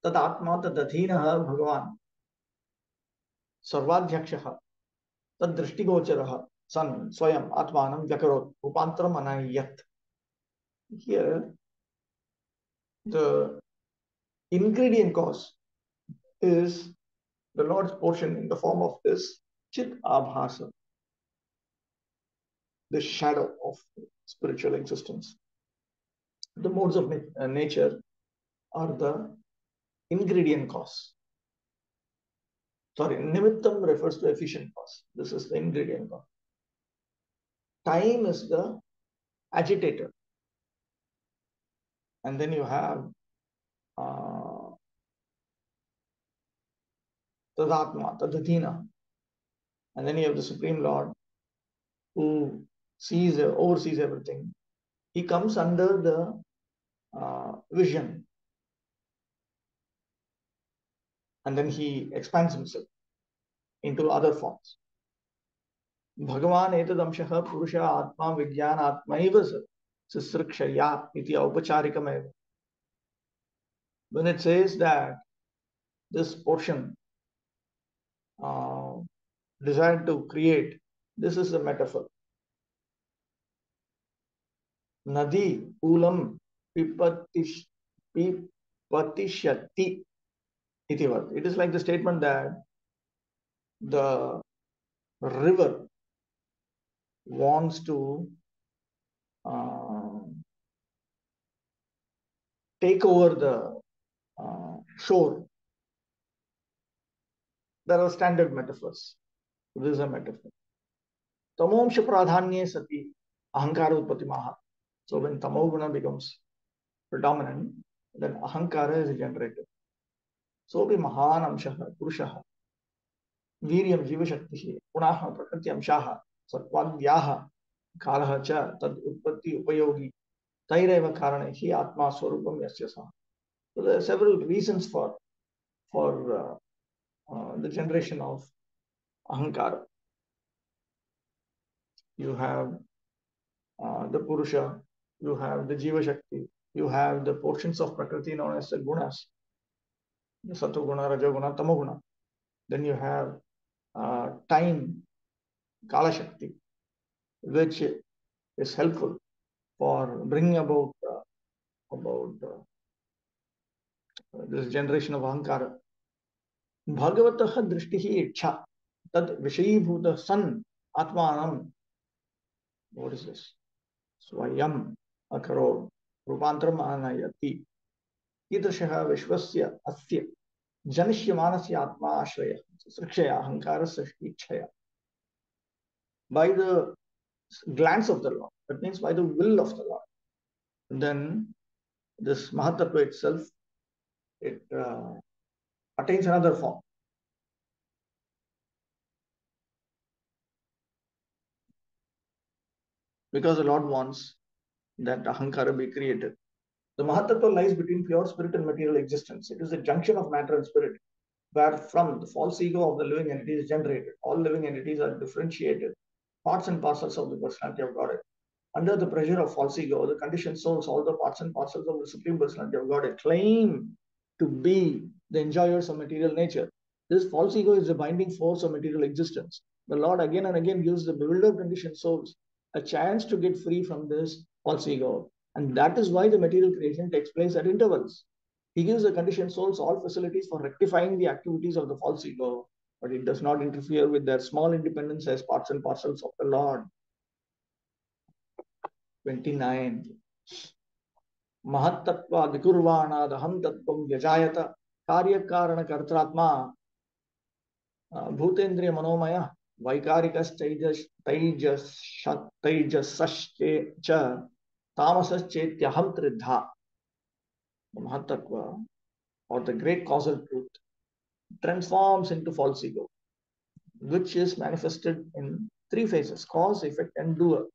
Tad Atma Tad Adhinaha Bhagavan Sarvadhyakshaha Tad Drishtigocharaha San Swayam Atmanam Vyakarot Upantaram Anayat. Here, the ingredient cause is the Lord's portion in the form of this Chit Abhasa, the shadow of spiritual existence. The modes of nature are the ingredient cause. Sorry, Nimittam refers to efficient cause. This is the ingredient cause. Time is the agitator. And then you have Tadatma, Tadatina. And then you have the Supreme Lord who oversees everything. He comes under the vision. And then he expands himself into other forms. Bhagavan etadamshaha purusha atma vijnana atmaiva sisrikshaya iti aupacharikam. When it says that this portion desired to create, this is a metaphor. Nadi ulam pipatishyati iti vad. It is like the statement that the river wants to take over the shore. There are standard metaphors. This is a metaphor. Tamomsha pradhanye sati ahankara utpatti maha. So when tamoguna becomes predominant, then ahankara is generated. So be mahan amshaha purushaha viryam jiva shaktihi punaha prakriti amshaha satvadhyaha kalaha cha tad utpatti upayogi taireva karanehi atma swarupam yasya saha. So there are several reasons for the generation of ahankara. You have the Purusha, you have the Jiva Shakti, you have the portions of Prakriti known as the Gunas, the Satoguna, Rajoguna, Tamoguna. Then you have time, Kala Shakti, which is helpful for bringing about this generation of Ahankara. Bhagavataha drishtihi ichha tad vishayibhuta san atmanam. What is this? Swayam akaro rupantaram anayati idrashaha vishwasya asya janishyamanasya atma ashraya srikshaya ahankara sashti ichhaya. By the glance of the Lord. That means by the will of the Lord. And then this Mahatattva itself, it attains another form. Because the Lord wants that Ahankara be created. The Mahatattva lies between pure spirit and material existence. It is the junction of matter and spirit, where from the false ego of the living entity is generated. All living entities are differentiated, parts and parcels of the personality of Godhead. Under the pressure of false ego, the conditioned souls, all the parts and parcels of the Supreme Personality of Godhead, claim to be the enjoyers of material nature. This false ego is the binding force of material existence. The Lord again and again gives the bewildered conditioned souls a chance to get free from this false ego. And that is why the material creation takes place at intervals. He gives the conditioned souls all facilities for rectifying the activities of the false ego, but it does not interfere with their small independence as parts and parcels of the Lord. 29. Mahattattva vikurvana daham tattvam vyajayata karya karana kartratma bhutendriya manomaya vaikarikas teijasasche cha tamasaschetyaham tridha. The Mahattattva, or the great causal truth, transforms into false ego, which is manifested in three phases: cause, effect, and doer.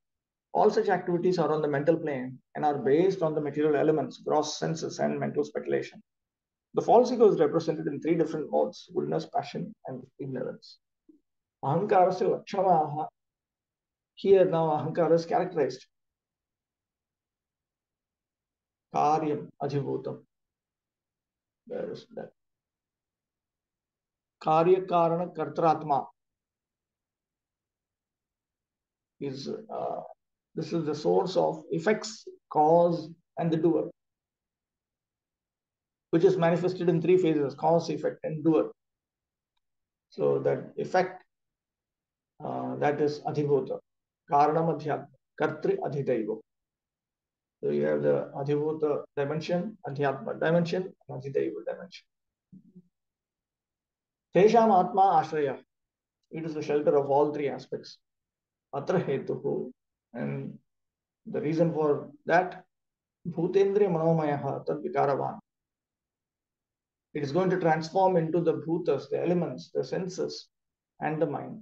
All such activities are on the mental plane and are based on the material elements, gross senses, and mental speculation. The false ego is represented in three different modes: goodness, passion, and ignorance. Ahankarasya lakshanaha. Here now Ahankara is characterized. Karyam adhibhutam. Where is that? Karya karana kartaratma is this is the source of effects, cause, and the doer, which is manifested in three phases: cause, effect, and doer. So that effect, that is adhibhuta, karanam adhyatma, kartri adhidaiva. So you have the adhibhuta dimension, adhyatma dimension, and adhidaiva dimension. Tesham atma ashraya. It is the shelter of all three aspects. Atra hetuhu, and the reason for that, bhutendriya manomayaha tad vikaravan. It is going to transform into the bhutas, the elements, the senses, and the mind.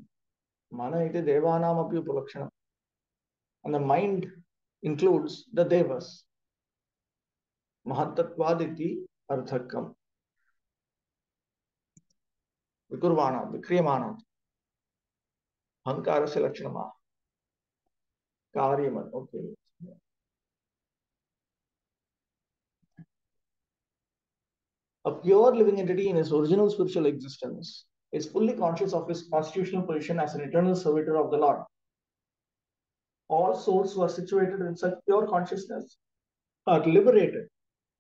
Mana iti devanam api upalakshanam. And the mind includes the devas. Mahattatvaditi arthakam. Vikurvana, vikriyamana. Hankarasya lakshanama. Karyaman. Okay. A pure living entity in his original spiritual existence is fully conscious of his constitutional position as an eternal servitor of the Lord. All souls who are situated in such pure consciousness are liberated,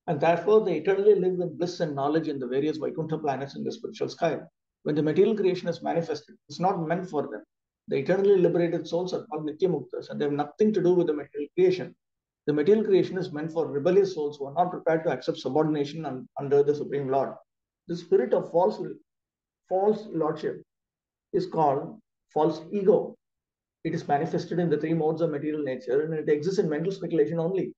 and therefore they eternally live in bliss and knowledge in the various Vaikuntha planets in the spiritual sky. When the material creation is manifested, it's not meant for them. The eternally liberated souls are called Nitya Muktas, and they have nothing to do with the material creation. The material creation is meant for rebellious souls who are not prepared to accept subordination under the Supreme Lord. The spirit of false lordship is called false ego. It is manifested in the three modes of material nature, and it exists in mental speculation only.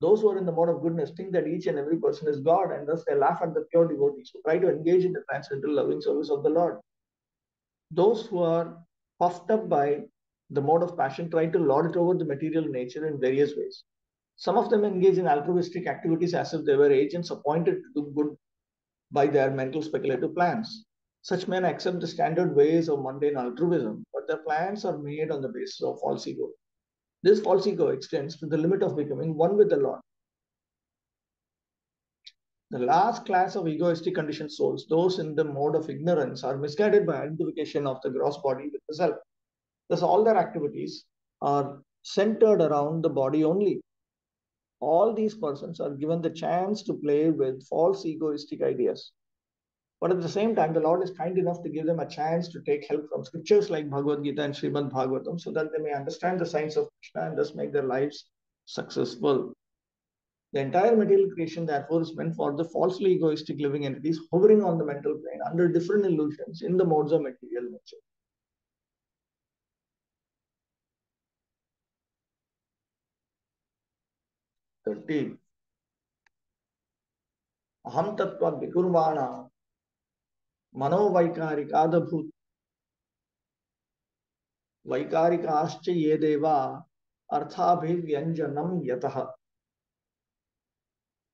Those who are in the mode of goodness think that each and every person is God, and thus they laugh at the pure devotees who try to engage in the transcendental loving service of the Lord. Those who are puffed up by the mode of passion try to lord it over the material nature in various ways. Some of them engage in altruistic activities as if they were agents appointed to do good by their mental speculative plans. Such men accept the standard ways of mundane altruism, but their plans are made on the basis of false ego. This false ego extends to the limit of becoming one with the Lord. The last class of egoistic conditioned souls, those in the mode of ignorance, are misguided by identification of the gross body with the self. Thus, all their activities are centered around the body only. All these persons are given the chance to play with false egoistic ideas. But at the same time, the Lord is kind enough to give them a chance to take help from scriptures like Bhagavad Gita and Srimad Bhagavatam so that they may understand the science of Krishna and thus make their lives successful. The entire material creation, therefore, is meant for the falsely egoistic living entities hovering on the mental plane under different illusions in the modes of material nature. 30. Aham tattva vikurvana मनोवैकारिकादभूत वैकारिकाश्च ये देवा अर्थाभिव्यंजनम यतः.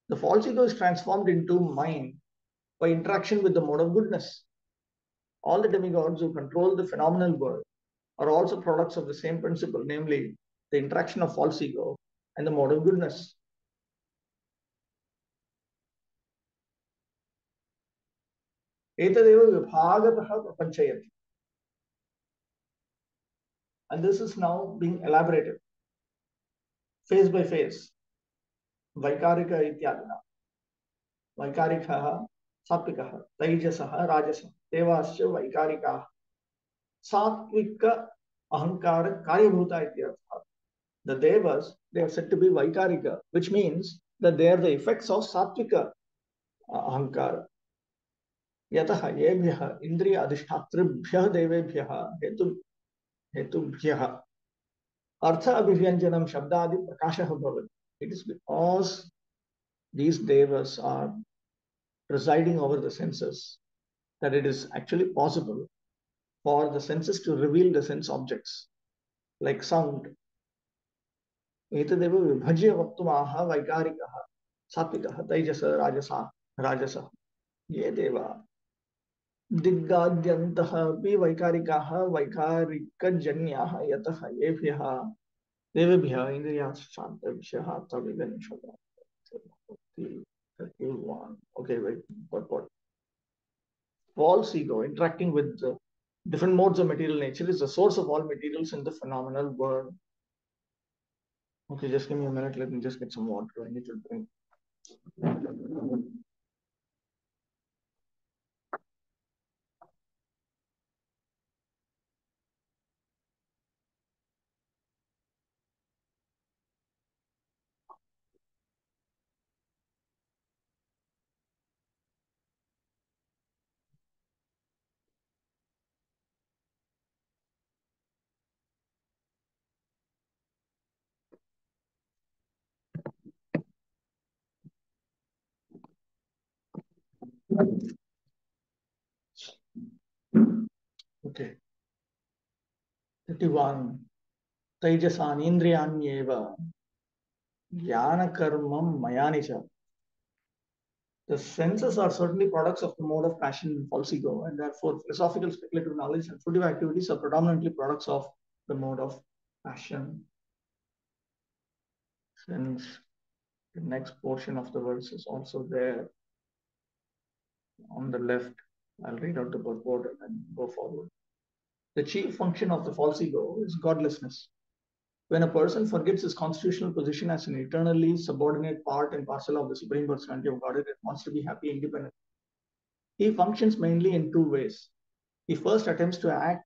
The false ego is transformed into mind by interaction with the mode of goodness. All the demigods who control the phenomenal world are also products of the same principle, namely the interaction of false ego and the mode of goodness. Etadev vibhagatah prapanchayati. And this is now being elaborated phase by phase. Vaikarika ityadina. Vaikarikah, Satvikah, Taijasah, Rajasah, Devascha, Vaikarikah. Satvika Ahankara Karyabhuta ityartha. The Devas, they are said to be Vaikarika, which means that they are the effects of Satvika Ahankara. Yataha yebhyah indriya adhishtatribhyah devebhyah hetubhyah artha abhivyanjanam shabdadi prakashah bhavat. It is because these devas are presiding over the senses that it is actually possible for the senses to reveal the sense objects like sound. Etadeva vibhajya vaktumaha vaikarikaha satvikaha taijasa rajasa ye deva दिग्गाद्यन्तः अपि वैकारिकाः वैकारिकजन्याः यतः येभ्यः देवेभ्यः इन्द्रियाशान्तभ्यः तविगनिषदः. Okay, wait, what? False ego interacting with the different modes of material nature is the source of all materials in the phenomenal world. Okay, just give me a minute. Let me just get some water. I need to drink. Okay. 31. Taijasan indriyanyeva jnana karmam mayani cha. The senses are certainly products of the mode of passion and false ego, and therefore philosophical, speculative knowledge and fruitive activities are predominantly products of the mode of passion. Since the next portion of the verse is also there on the left, I'll read out the purport and then go forward. The chief function of the false ego is godlessness. When a person forgets his constitutional position as an eternally subordinate part and parcel of the Supreme Personality of Godhead and wants to be happy independent, he functions mainly in two ways. He first attempts to act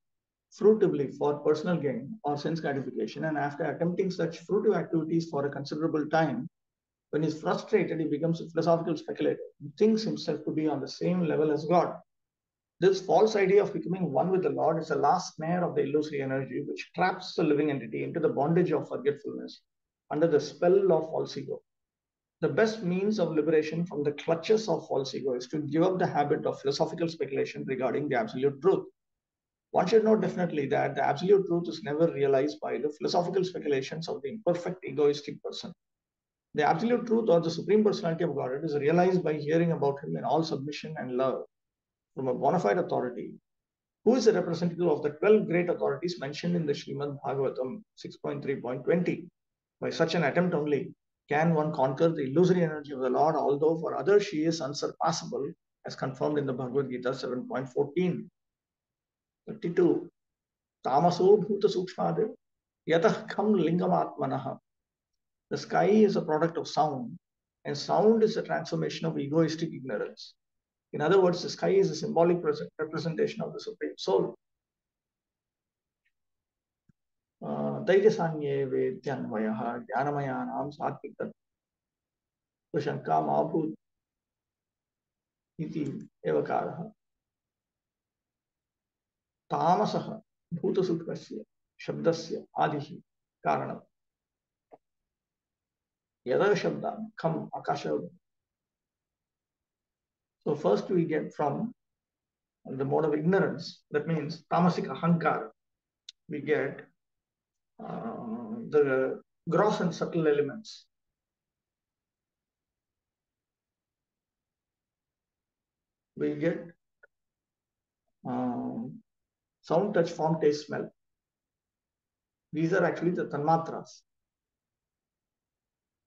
fruitively for personal gain or sense gratification, and after attempting such fruitive activities for a considerable time, when he's frustrated, he becomes a philosophical speculator. He thinks himself to be on the same level as God. This false idea of becoming one with the Lord is the last snare of the illusory energy, which traps the living entity into the bondage of forgetfulness under the spell of false ego. The best means of liberation from the clutches of false ego is to give up the habit of philosophical speculation regarding the absolute truth. One should know definitely that the absolute truth is never realized by the philosophical speculations of the imperfect egoistic person. The absolute truth or the Supreme Personality of Godhead is realized by hearing about Him in all submission and love from a bona fide authority, who is a representative of the 12 great authorities mentioned in the Srimad Bhagavatam 6.3.20. By such an attempt only can one conquer the illusory energy of the Lord, although for others she is unsurpassable, as confirmed in the Bhagavad Gita 7.14. 32. Tamaso bhuta sukshmadev yatah kham lingamatmanah. The sky is a product of sound, and sound is a transformation of egoistic ignorance. In other words, the sky is a symbolic representation of the Supreme Soul. Taijasanye vedyanvayah jnanamayanam satvikat vashankam abhut iti evakarah. Tamasah bhutasuktasya shabdasya adihi karanam. Yada Shabda, Kham, Akasha. So first we get from the mode of ignorance, that means tamasic ahankara, we get the gross and subtle elements. We get sound, touch, form, taste, smell. These are actually the tanmatras.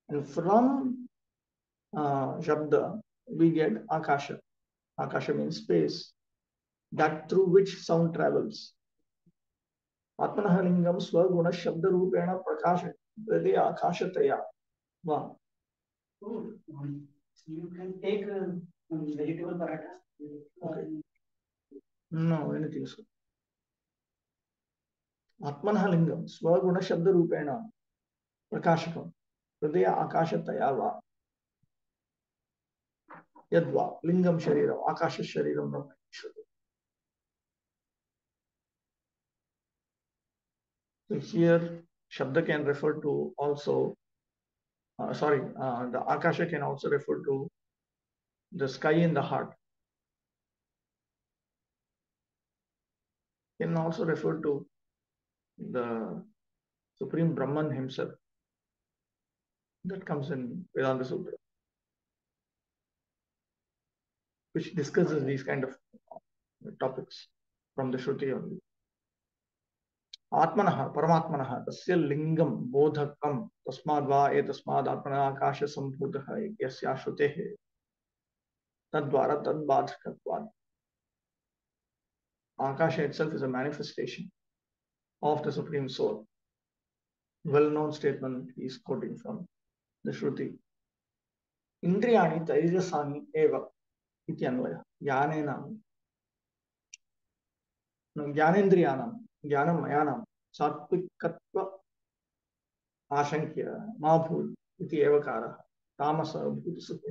And from Shabda, we get Akasha. Akasha means space, that through which sound travels. Atmanah lingam swaguna shabda rupena prakasha vrede akashataya. Wow. Oh, you can take vegetable paratha. Okay. No, anything so. Atmanah lingam swaguna shabda rupena prakashakam vrede akashataya va. Yadva lingam shariram akasha shariram brahma. So here Shabda can refer to also, the Akasha can also refer to the sky in the heart. Can also refer to the Supreme Brahman himself. That comes in Vedanta Sutra, which discusses these kind of topics from the Shruti only. Atmanaha, Paramatmanaha, tasya lingam bodhakam tasmad va etasmad atmana akasha sambhutaha yasya shrutehe tadvara tadbadhakatvad. Akasha itself is a manifestation of the Supreme Soul. Well-known statement he is quoting from the Shruti. Indriyani taijasani eva iti anvaya. Jnanenam. Jnanendriyanam. Jnanam mayanam. Sattvikatva ashankya mabhut iti evakara. Tamasa bhuta sukha.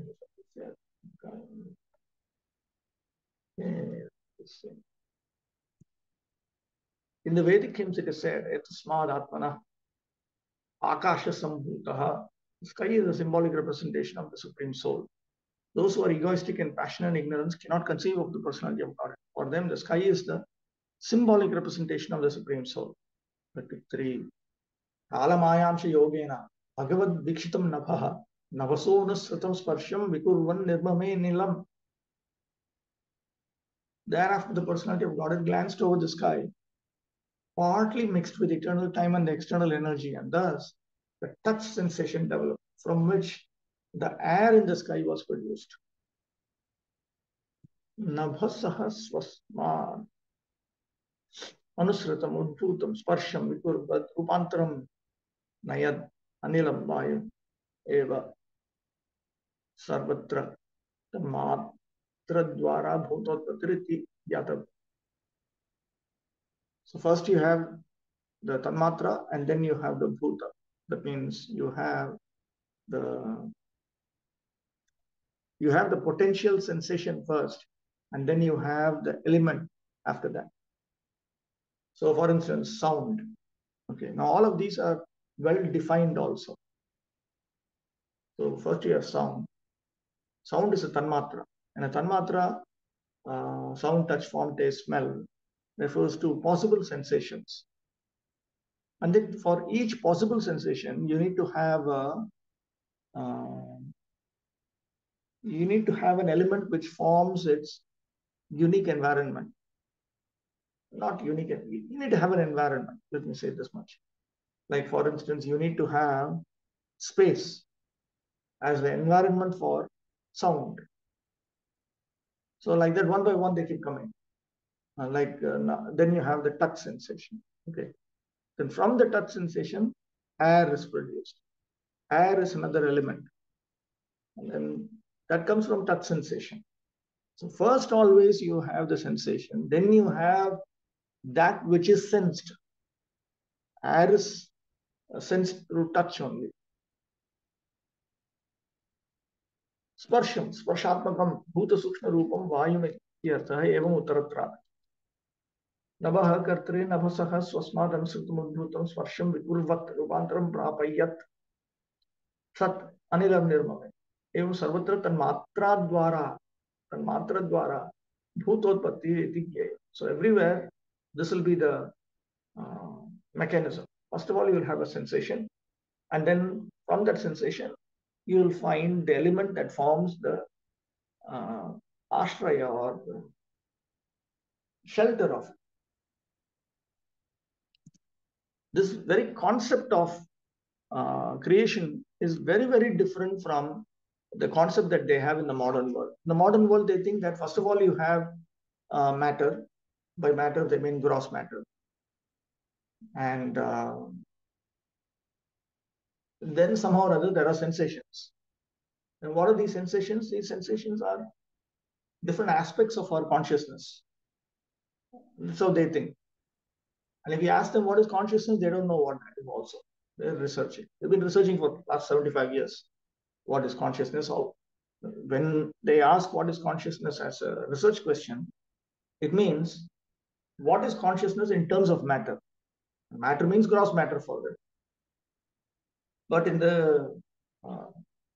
In the Vedic hymns it is said, etasmad atmana akasha sambhutaha. The sky is a symbolic representation of the Supreme Soul. Those who are egoistic and passionate and ignorance cannot conceive of the personality of God. For them, the sky is the symbolic representation of the Supreme Soul. 3. Kalamayamsha yogena bhagavad dikshitam nabhaha navaso nasratam sparsham vikurvan nirmame nilam. Thereafter, the personality of God had glanced over the sky, partly mixed with eternal time and the external energy, and thus the touch sensation developed, from which the air in the sky was produced. Nabhasaha swasmad anusratam udbhutam sparsham vikurvat rupantaram nayad anilam vayu eva sarvatra matra dvara bhutotpatiriti yatav. So first you have the tanmatra and then you have the bhuta. That means you have the potential sensation first and then you have the element after that. So for instance, sound. Okay, now all of these are well defined also. So first you have sound. Sound is a tanmatra, and a tanmatra, sound, touch, form, taste, smell, refers to possible sensations. And then for each possible sensation, you need to have an element which forms its unique environment. Not unique, you need to have an environment. Let me say this much. Like for instance, you need to have space as the environment for sound. So like that, one by one, they keep coming. Then you have the touch sensation. Okay. Then from the touch sensation, air is produced. Air is another element. And then that comes from touch sensation. So first always you have the sensation. Then you have that which is sensed. Air is sensed through touch only. Sparsham, sparshatmakam, bhuta sukshma rupam, vayum ityartha evam uttaratra. Nabha kartre nabhasaha swasmad anusrutam udbhutam sparsham vikurvat rupantaram prapayat sat anilam nirmame. Evam sarvatra tanmatra dwara bhutotpatti iti jnaya. So everywhere, this will be the mechanism. First of all, you will have a sensation, and then from that sensation, you will find the element that forms the ashraya or the shelter of it. This very concept of creation is very, very different from the concept that they have in the modern world. In the modern world, they think that first of all, you have matter. By matter, they mean gross matter. And then somehow or other, there are sensations. And what are these sensations? These sensations are different aspects of our consciousness. So they think. And if you ask them what is consciousness, they don't know what that is also. They're researching. They've been researching for the last 75 years. What is consciousness? When they ask what is consciousness as a research question, it means what is consciousness in terms of matter? Matter means gross matter for them. But in the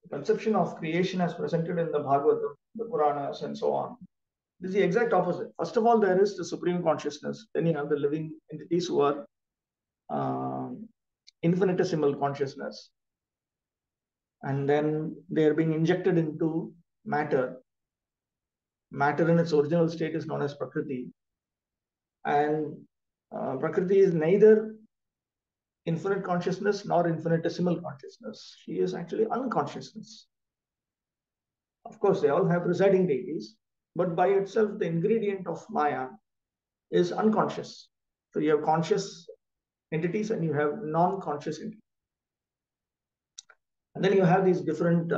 conception of creation as presented in the Bhagavatam, the Puranas, and so on, this is the exact opposite. First of all, there is the supreme consciousness. Then you have the living entities who are infinitesimal consciousness. And then they are being injected into matter. Matter in its original state is known as Prakriti. And Prakriti is neither infinite consciousness nor infinitesimal consciousness. She is actually unconsciousness. Of course, they all have presiding deities, but by itself, the ingredient of Maya is unconscious. So you have conscious entities and you have non-conscious entities. And then you have these different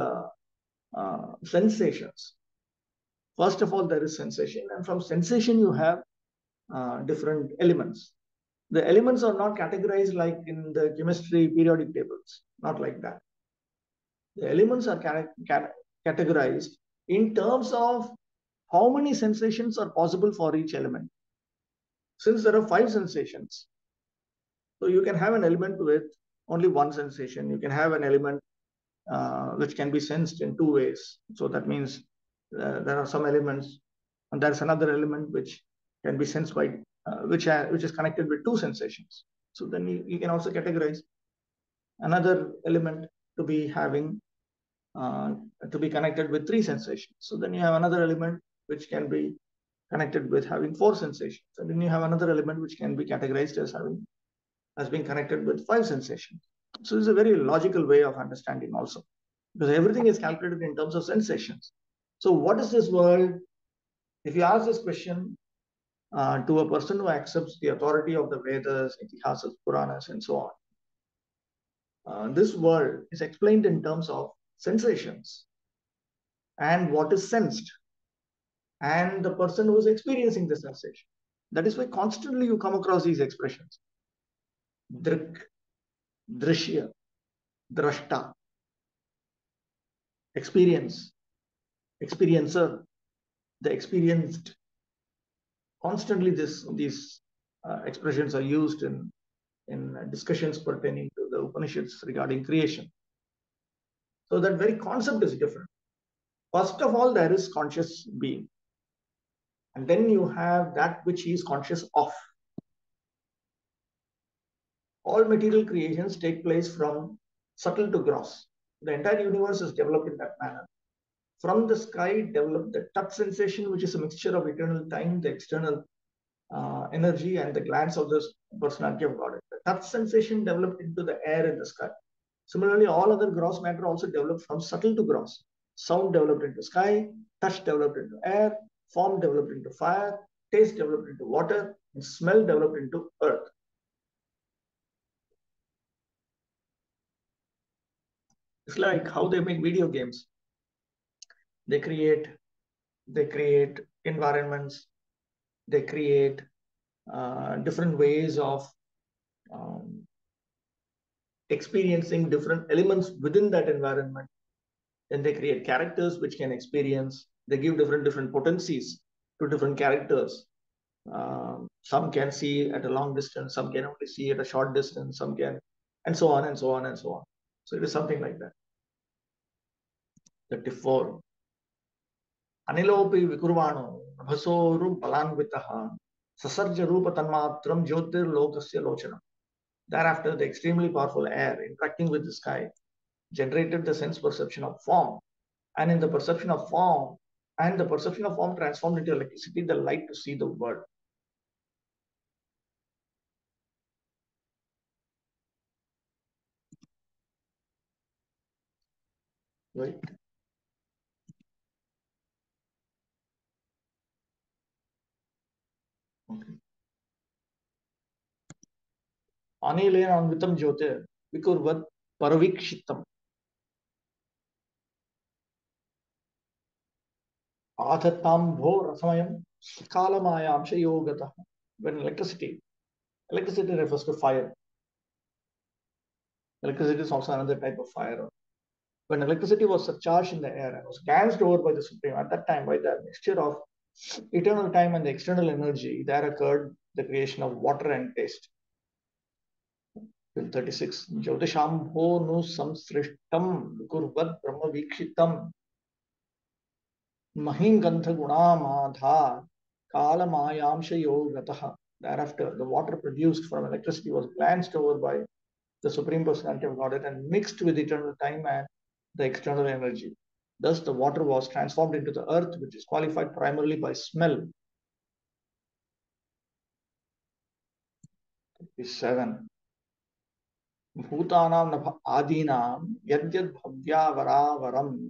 sensations. First of all, there is sensation, and from sensation, you have different elements. The elements are not categorized like in the chemistry periodic tables, not like that. The elements are categorized in terms of how many sensations are possible for each element. Since there are 5 sensations, so you can have an element with only one sensation. You can have an element which can be sensed in 2 ways. So that means there are some elements, and there's another element which can be sensed by which is connected with 2 sensations. So then you can also categorize another element to be having to be connected with 3 sensations. So then you have another element which can be connected with having 4 sensations, and then you have another element which can be categorized as being connected with 5 sensations. So it's a very logical way of understanding also, because everything is calculated in terms of sensations. So what is this world? If you ask this question to a person who accepts the authority of the Vedas, Itihasas, Puranas, and so on, this world is explained in terms of sensations and what is sensed and the person who is experiencing the sensation. That is why constantly you come across these expressions. Drik, drishya, drashta, experience, experiencer, the experienced. Constantly these expressions are used in discussions pertaining to the Upanishads regarding creation. So that very concept is different. First of all, there is conscious being. And then you have that which he is conscious of. All material creations take place from subtle to gross. The entire universe is developed in that manner. From the sky developed the touch sensation, which is a mixture of eternal time, the external energy, and the glance of this personality of God. The touch sensation developed into the air in the sky. Similarly, all other gross matter also developed from subtle to gross. Sound developed into sky, touch developed into air, form developed into fire, taste developed into water, and smell developed into earth. It's like how they make video games. They create environments. They create different ways of experiencing different elements within that environment. Then they create characters which can experience. They give different potencies to different characters. Some can see at a long distance, some can only see at a short distance, some can, and so on and so on and so on. So it is something like that. 34. Anilopi vikurvano nabhasoru balanvitaha sasarja rupa tanmatram jyotir lokasya lochanam. Thereafter, the extremely powerful air interacting with the sky generated the sense perception of form, and in the perception of form, transformed into electricity, the light to see the world. Right? Okay. Anilena anvitam jyotir vikurvat paravikshitam. Athatam rasamayam kalamayam shayogata. When electricity refers to fire. Electricity is also another type of fire. When electricity was surcharged in the air and was glanced over by the Supreme, at that time, by the mixture of eternal time and the external energy, there occurred the creation of water and taste. 36. Jyotishambho nu samsrishtam kurvat brahma vikshitam mahim gantha gunamadha kalamayamsha yogataha. Thereafter, the water produced from electricity was glanced over by the Supreme Personality of Godhead and mixed with eternal time and the external energy. Thus, the water was transformed into the earth, which is qualified primarily by smell. 7. Bhutanam adinam yadyad bhavyavara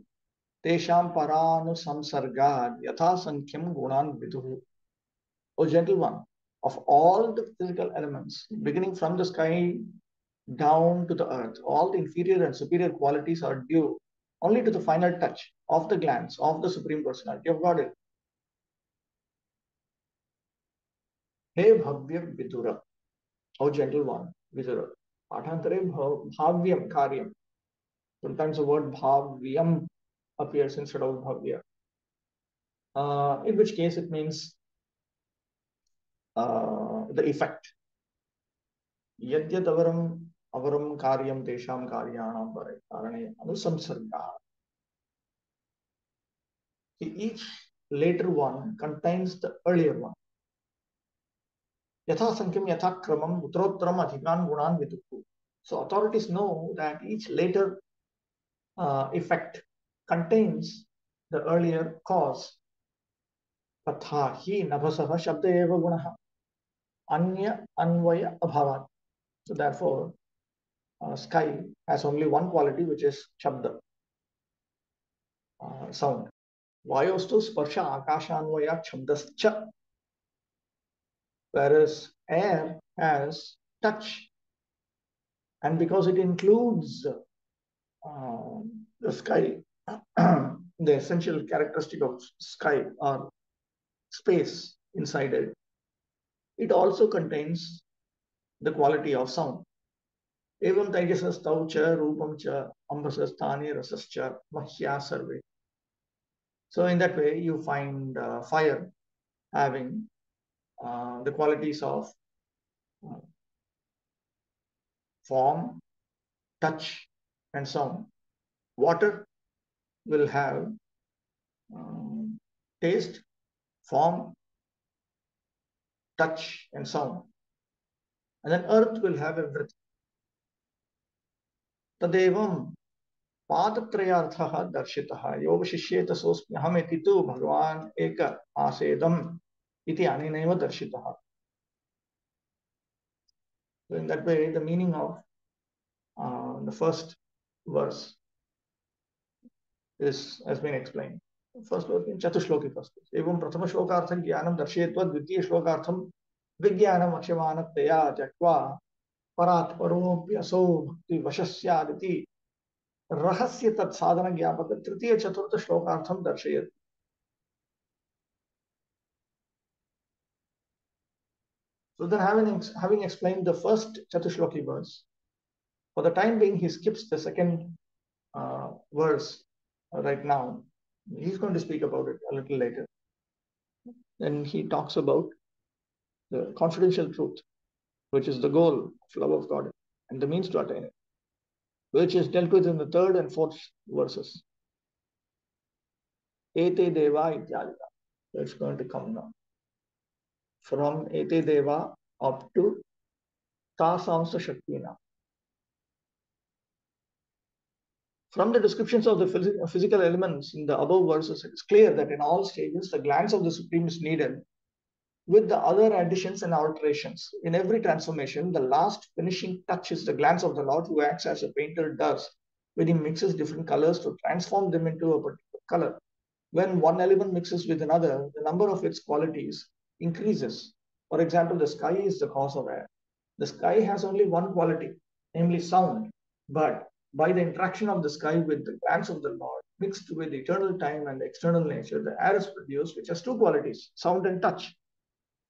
tesham paranu samsargad yatha sankhyam gunan viduhu. O gentle one, of all the physical elements, beginning from the sky down to the earth, all the inferior and superior qualities are due only to the final touch of the glance of the Supreme Personality of Godhead. Hey Bhavya Vidura, O gentle one, Vidura. Pathantare bhavyam karyam. Sometimes the word bhavyam appears instead of bhavya. In which case it means the effect. Yadyat avaram karyam tesham karyanam karane anusamsarga. Each later one contains the earlier one. Yatha sankham yatha kramam uttarottaram adhikan gunan viduhu. So authorities know that each later effect contains the earlier cause. Tatha hi nabhasaha shabda eva gunaha anya anvaya abhavat. So therefore, sky has only one quality, which is shabda, sound. Vayostu sparsha akashanvaya shabdascha. Whereas air has touch, and because it includes the sky, the essential characteristic of sky or space inside it, it also contains the quality of sound. Evam taijasas tau cha rupam cha ambasas thani rasas cha mahya sarve. So in that way, you find fire having the qualities of form, touch, and sound. Water will have taste, form, touch, and sound. And then earth will have everything. Tadevam padatrayarthaha darshitaha yogashisheta sosmyaham tu bhagavan eka asedam iti anineva darshitaha. So in that way, the meaning of the first verse has been explained. First verse in Chatushloki first. Evam prathama shlokartham jnanam darshayatva dvitiya shlokartham vijnanam akshamanatya jakva parat paropyaso bhakti vashasyaditi rahasya tat sadhana gyapaka tritiya chaturtha shlokartham darshayat. So then having explained the first Chatushloki verse, for the time being he skips the second verse right now. He's going to speak about it a little later. Then he talks about the confidential truth, which is the goal of love of God and the means to attain it, which is dealt with in the third and fourth verses. Ete Deva Ityadika. It's going to come now. From Ete Deva up to Tasamsa Shaktina. From the descriptions of the physical elements in the above verses, it is clear that in all stages, the glance of the Supreme is needed with the other additions and alterations. In every transformation, the last finishing touch is the glance of the Lord, who acts as a painter does when he mixes different colors to transform them into a particular color. When one element mixes with another, the number of its qualities increases. For example, the sky is the cause of air. The sky has only one quality, namely sound, but by the interaction of the sky with the glance of the Lord, mixed with eternal time and external nature, the air is produced, which has two qualities, sound and touch.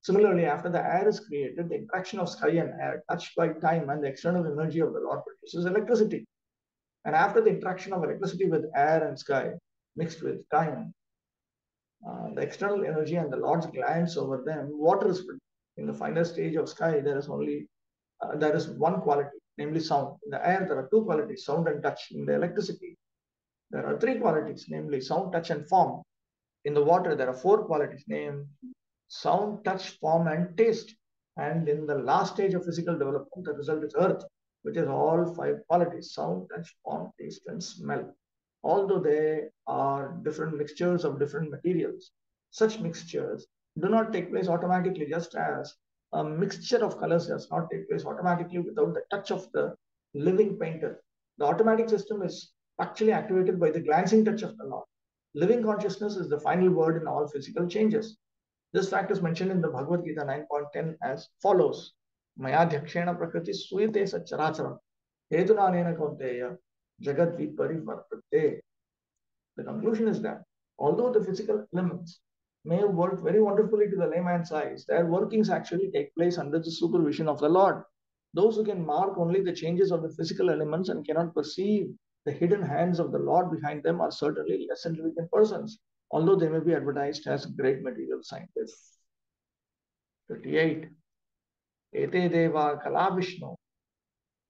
Similarly, after the air is created, the interaction of sky and air, touched by time and the external energy of the Lord, produces electricity. And after the interaction of electricity with air and sky, mixed with time, the external energy and the Lord's glance over them, water is produced. In the final stage of sky, there is one quality, namely sound. In the air, there are two qualities, sound and touch. In the electricity, there are three qualities, namely sound, touch, and form. In the water, there are four qualities, named sound, touch, form, and taste. And in the last stage of physical development, the result is earth, which has all five qualities, sound, touch, form, taste, and smell. Although they are different mixtures of different materials, such mixtures do not take place automatically, just as a mixture of colors does not take place automatically without the touch of the living painter. The automatic system is actually activated by the glancing touch of the Lord. Living consciousness is the final word in all physical changes. This fact is mentioned in the Bhagavad Gita 9.10 as follows. Maya dhakshena prakriti suyate sacharacharam hedunanena kaunteya jagad viparivartate. The conclusion is that although the physical elements may have worked very wonderfully to the layman's eyes, their workings actually take place under the supervision of the Lord. Those who can mark only the changes of the physical elements and cannot perceive the hidden hands of the Lord behind them are certainly less intelligent persons, although they may be advertised as great material scientists. 38. Ete deva kala vishnu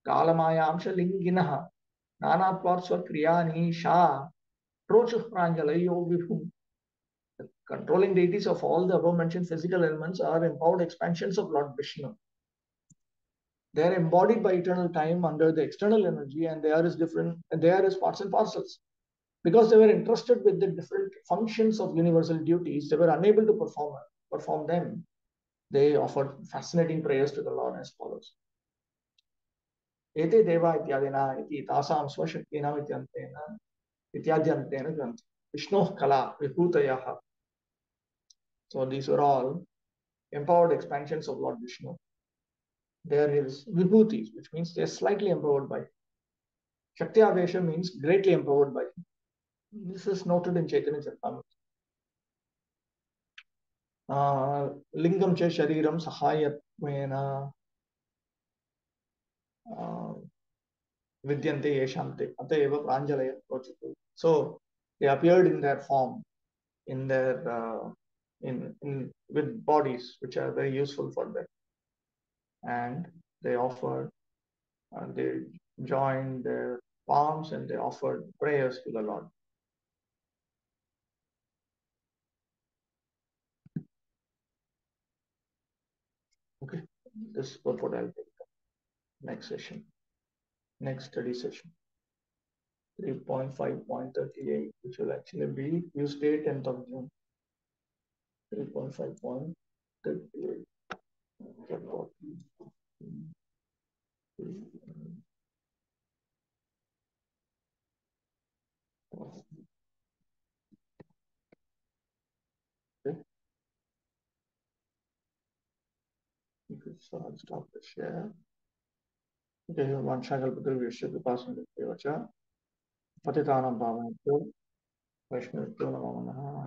kalamayamsha linginaha nanatvat swakriyani sha trochuh pranjalayo vibhum. The controlling deities of all the above mentioned physical elements are empowered expansions of Lord Vishnu. They are embodied by eternal time under the external energy, and they are as parts and parcels. Because they were entrusted with the different functions of universal duties, they were unable to perform them. They offered fascinating prayers to the Lord as follows. Ete deva ityadena iti tasam swashaktina ityadhyantena granth. Vishnu kala vibhutayaha. So these were all empowered expansions of Lord Vishnu. There is vibhutis, which means they are slightly empowered by him. Shakti Avesha means greatly empowered by him. This is noted in Chaitanya Charitamrita. Lingam cha shariram sahayatvena vidyante yeshante ateva pranjalaya prochatu. So they appeared in their form, in their with bodies which are very useful for them, and they offered, they joined their palms and they offered prayers to the Lord. Okay, this is what I'll take next session, next study session. 3.5.38, which will actually be Tuesday, 10th of June. 3.5.38. Okay. So I'll stop the share. Okay, one channel Padurvyasya Vipasana Devacha Patitanam Bhavanatyo Vaishnavityo Namo Namaha